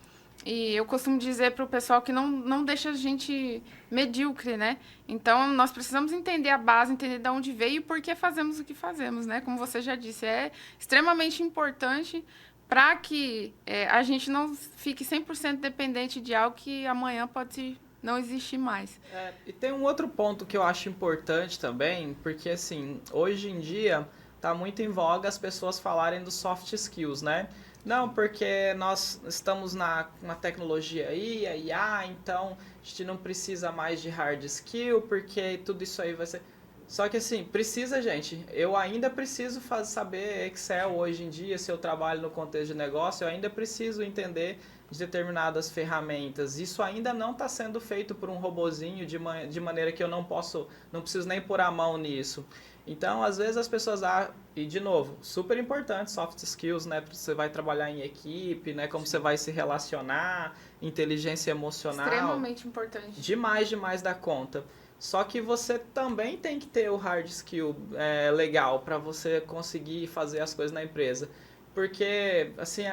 E eu costumo dizer para o pessoal que não deixa a gente medíocre, né? Então, nós precisamos entender a base, entender de onde veio e por que fazemos o que fazemos, né? Como você já disse, é extremamente importante para que a gente não fique 100% dependente de algo que amanhã pode não existir mais. E tem um outro ponto que eu acho importante também, porque, assim, hoje em dia está muito em voga as pessoas falarem dos soft skills, né? Não, porque nós estamos na tecnologia aí, a IA, então a gente não precisa mais de hard skill, porque tudo isso aí vai ser... Só que assim, precisa, gente. Eu ainda preciso saber Excel hoje em dia, se eu trabalho no contexto de negócio, eu ainda preciso entender de determinadas ferramentas. Isso ainda não está sendo feito por um robozinho de maneira que eu não preciso nem pôr a mão nisso. Então, às vezes as pessoas e de novo, super importante soft skills, né? Você vai trabalhar em equipe, né? Como você vai se relacionar, inteligência emocional. Extremamente importante. Demais da conta. Só que você também tem que ter o hard skill legal para você conseguir fazer as coisas na empresa. Porque, assim,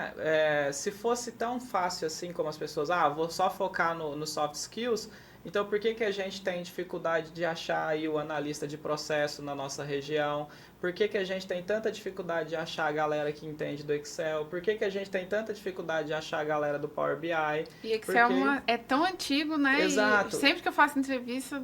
se fosse tão fácil assim como as pessoas, vou só focar no soft skills, então por que a gente tem dificuldade de achar aí o analista de processo na nossa região? Por que a gente tem tanta dificuldade de achar a galera que entende do Excel? Por que a gente tem tanta dificuldade de achar a galera do Power BI? E Excel é tão antigo, né? Exato. E sempre que eu faço entrevista,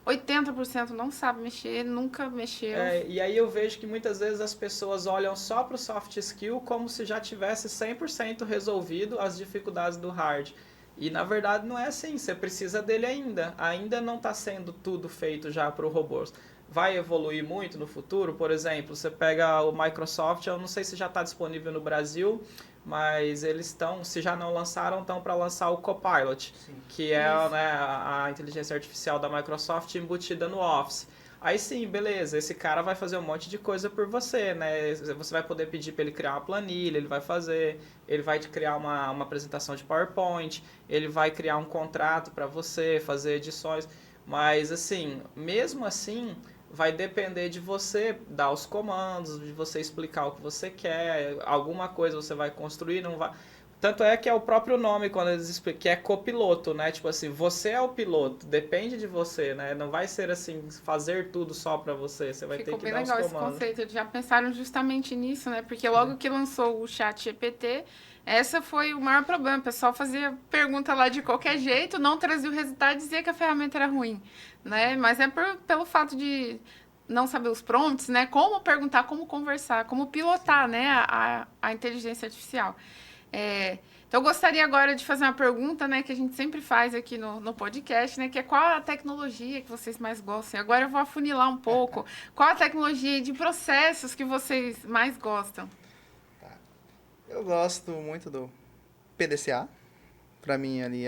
80% não sabe mexer, nunca mexeu. E aí eu vejo que muitas vezes as pessoas olham só para o soft skill como se já tivesse 100% resolvido as dificuldades do hard. E na verdade não é assim, você precisa dele ainda. Ainda não está sendo tudo feito já para o robô. Vai evoluir muito no futuro? Por exemplo, você pega o Microsoft, eu não sei se já está disponível no Brasil, mas eles estão, se já não lançaram, estão para lançar o Copilot, que é, né, a inteligência artificial da Microsoft embutida no Office. Aí sim, beleza, esse cara vai fazer um monte de coisa por você, né? Você vai poder pedir para ele criar uma planilha, ele vai fazer, ele vai te criar uma apresentação de PowerPoint, ele vai criar um contrato para você, fazer edições, mas assim, mesmo assim, vai depender de você dar os comandos, de você explicar o que você quer, alguma coisa você vai construir, não vai... Tanto é que é o próprio nome quando eles explicam, que é copiloto, né? Tipo assim, você é o piloto, depende de você, né? Não vai ser assim, fazer tudo só pra você, você vai ter que dar os comandos. Ficou bem legal esse conceito, eles já pensaram justamente nisso, né? Porque logo que lançou o ChatGPT, essa foi o maior problema, o pessoal fazia pergunta lá de qualquer jeito, não trazia o resultado e dizia que a ferramenta era ruim, né? Mas é pelo fato de não saber os prompts, né? Como perguntar, como conversar, como pilotar, né? A inteligência artificial. Então, eu gostaria agora de fazer uma pergunta, né, que a gente sempre faz aqui no podcast, né, que é qual a tecnologia que vocês mais gostam? Agora eu vou afunilar um pouco. Qual a tecnologia de processos que vocês mais gostam? Eu gosto muito do PDCA. Para mim, ali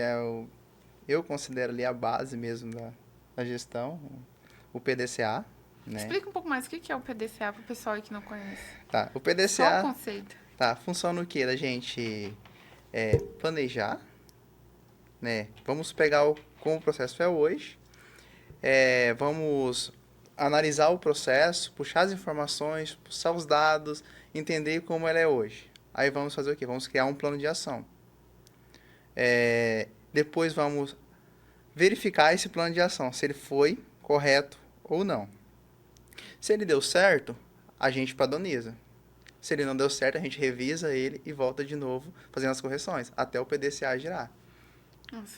eu considero ali a base mesmo da gestão, o PDCA. Né? Explica um pouco mais o que é o PDCA para o pessoal aí que não conhece. Tá, o PDCA... Só o conceito. Tá, funciona o quê? Da gente planejar, né? Vamos pegar como o processo é hoje, vamos analisar o processo, puxar as informações, puxar os dados, entender como ele é hoje. Aí vamos fazer o quê? Vamos criar um plano de ação. Depois vamos verificar esse plano de ação, se ele foi correto ou não. Se ele deu certo, a gente padroniza. Se ele não deu certo, a gente revisa ele e volta de novo fazendo as correções, até o PDCA girar. Nossa,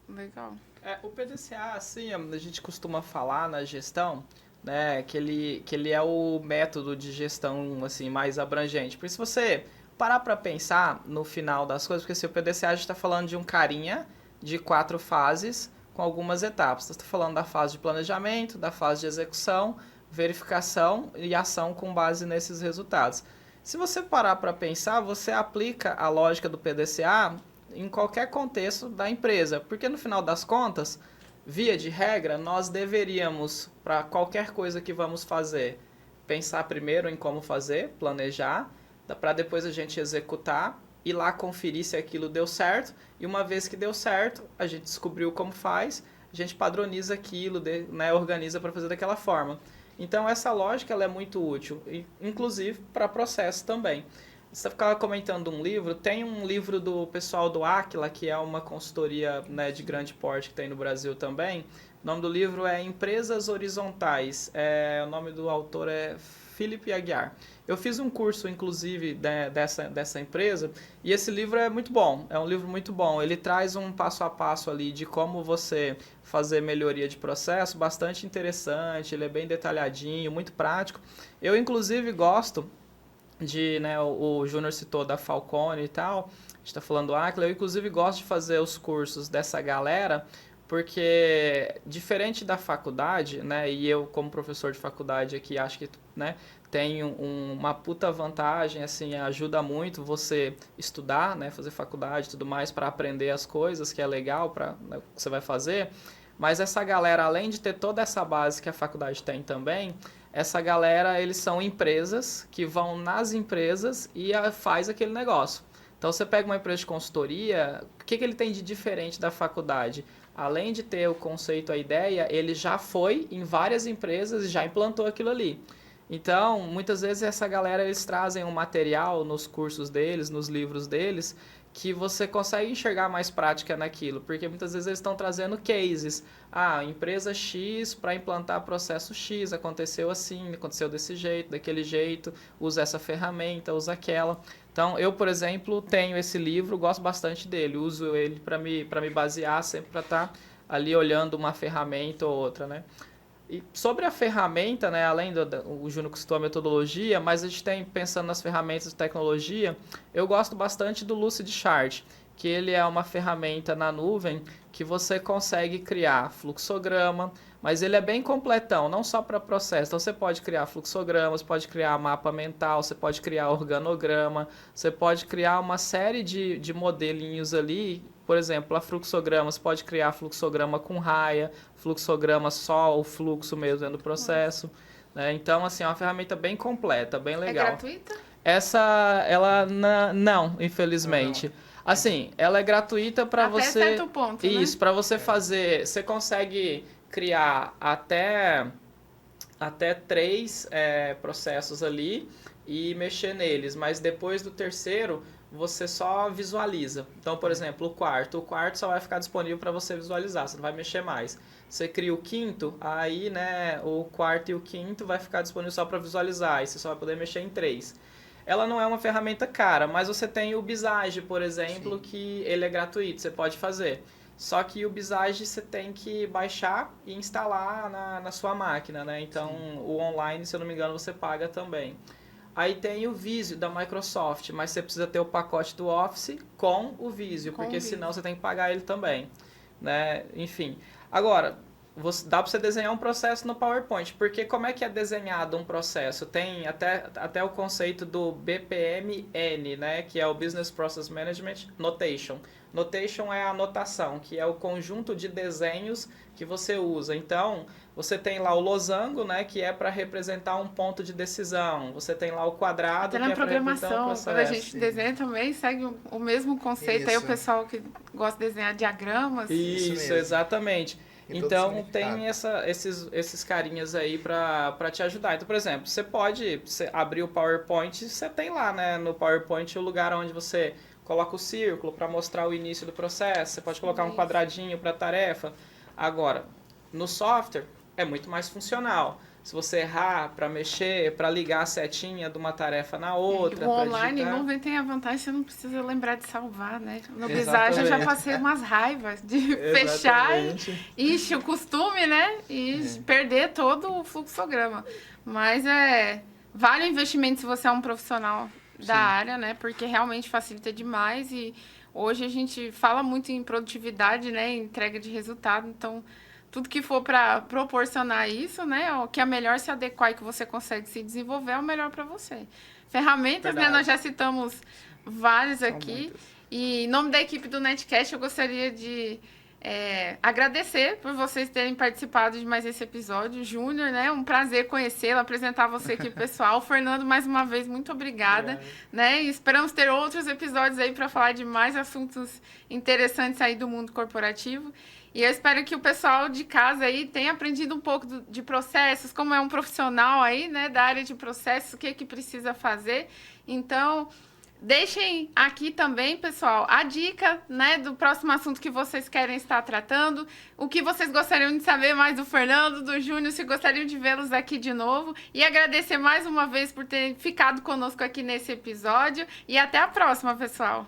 legal. O PDCA, assim, a gente costuma falar na gestão, né, que ele é o método de gestão assim, mais abrangente. Porque se você parar para pensar no final das coisas, porque assim, o PDCA a gente está falando de um carinha de 4 fases com algumas etapas. Você está falando da fase de planejamento, da fase de execução, verificação e ação com base nesses resultados. Se você parar para pensar, você aplica a lógica do PDCA em qualquer contexto da empresa, porque no final das contas, via de regra, nós deveríamos, para qualquer coisa que vamos fazer, pensar primeiro em como fazer, planejar, para depois a gente executar, ir lá conferir se aquilo deu certo, e uma vez que deu certo, a gente descobriu como faz, a gente padroniza aquilo, né, organiza para fazer daquela forma. Então, essa lógica ela é muito útil, inclusive para processo também. Você ficava comentando um livro, tem um livro do pessoal do Aquila, que é uma consultoria, né, de grande porte que tem no Brasil também. O nome do livro é Empresas Horizontais, o nome do autor é Philip Aguiar. Eu fiz um curso, inclusive, dessa empresa, e esse livro é muito bom, é um livro muito bom. Ele traz um passo a passo ali de como você fazer melhoria de processo, bastante interessante, ele é bem detalhadinho, muito prático. Eu, inclusive, gosto de, né, o Júnior citou da Falcone e tal, a gente está falando do Aquila, eu, inclusive, gosto de fazer os cursos dessa galera, porque diferente da faculdade, né, e eu como professor de faculdade aqui acho que, né, tem uma puta vantagem, assim, ajuda muito você estudar, né, fazer faculdade e tudo mais para aprender as coisas, que é legal para, né, que você vai fazer. Mas essa galera, além de ter toda essa base que a faculdade tem também, essa galera, eles são empresas que vão nas empresas e faz aquele negócio. Então, você pega uma empresa de consultoria, o que ele tem de diferente da faculdade? Além de ter o conceito, a ideia, ele já foi em várias empresas e já implantou aquilo ali. Então, muitas vezes essa galera, eles trazem um material nos cursos deles, nos livros deles, que você consegue enxergar mais prática naquilo, porque muitas vezes eles estão trazendo cases. Empresa X para implantar processo X, aconteceu assim, aconteceu desse jeito, daquele jeito, usa essa ferramenta, usa aquela. Então, eu, por exemplo, tenho esse livro, gosto bastante dele, uso ele para me basear, sempre para estar ali olhando uma ferramenta ou outra, né? E sobre a ferramenta, né, além o Júnior citou a metodologia, mas a gente tem, pensando nas ferramentas de tecnologia, eu gosto bastante do Lucidchart, que ele é uma ferramenta na nuvem que você consegue criar fluxograma, mas ele é bem completão, não só para processo. Então, você pode criar fluxogramas, pode criar mapa mental, você pode criar organograma, você pode criar uma série de modelinhos ali. Por exemplo, a fluxograma, você pode criar fluxograma com raia, fluxograma só o fluxo mesmo dentro do processo. Né? Então, assim, é uma ferramenta bem completa, bem legal. É gratuita? Ela não, infelizmente. Não. Assim, ela é gratuita para você... Até certo ponto, Isso, né? para você fazer... Você consegue criar até 3 processos ali e mexer neles, mas depois do terceiro você só visualiza. Então, por exemplo, o quarto só vai ficar disponível para você visualizar, você não vai mexer mais. Você cria o quinto, aí, né, o quarto e o quinto vai ficar disponível só para visualizar, e você só vai poder mexer em 3. Ela não é uma ferramenta cara, mas você tem o Visage, por exemplo, Sim. que ele é gratuito, você pode fazer. Só que o Visage você tem que baixar e instalar na sua máquina, né? Então, Sim. o online, se eu não me engano, você paga também. Aí tem o Visio da Microsoft, mas você precisa ter o pacote do Office com o Visio, porque senão você tem que pagar ele também, né? Enfim. Agora, dá para você desenhar um processo no PowerPoint, porque como é que é desenhado um processo? Tem até o conceito do BPMN, né? Que é o Business Process Management Notation. Notation é a anotação, que é o conjunto de desenhos que você usa. Então, você tem lá o losango, né, que é para representar um ponto de decisão. Você tem lá o quadrado, que é para representar um processo. Quando a gente Sim. desenha também, segue o mesmo conceito. Isso. Aí o pessoal que gosta de desenhar diagramas. Isso exatamente. Então, tem esses carinhas aí para te ajudar. Então, por exemplo, você pode abrir o PowerPoint, você tem lá, né, no PowerPoint o lugar onde você coloca o círculo para mostrar o início do processo. Você pode colocar um quadradinho para tarefa. Agora, no software é muito mais funcional. Se você errar para mexer, para ligar a setinha de uma tarefa na outra... O online não tem a vantagem, você não precisa lembrar de salvar, né? No Visage eu já passei umas raivas de fechar o costume, né? E perder todo o fluxograma. Mas vale o investimento se você é um profissional da área, né? Porque realmente facilita demais e hoje a gente fala muito em produtividade, né? Em entrega de resultado, então... Tudo que for para proporcionar isso, né? O que é melhor se adequar e que você consegue se desenvolver é o melhor para você. Ferramentas, né? Nós já citamos várias aqui. E em nome da equipe do Netcast, eu gostaria de agradecer por vocês terem participado de mais esse episódio. Júnior, né? Um prazer conhecê-lo, apresentar você aqui, pessoal. Fernando, mais uma vez, muito obrigada. Né? E esperamos ter outros episódios aí para falar de mais assuntos interessantes aí do mundo corporativo. E eu espero que o pessoal de casa aí tenha aprendido um pouco de processos, como é um profissional aí, né, da área de processos, o que precisa fazer. Então, deixem aqui também, pessoal, a dica, né, do próximo assunto que vocês querem estar tratando, o que vocês gostariam de saber mais do Fernando, do Júnior, se gostariam de vê-los aqui de novo. E agradecer mais uma vez por terem ficado conosco aqui nesse episódio. E até a próxima, pessoal!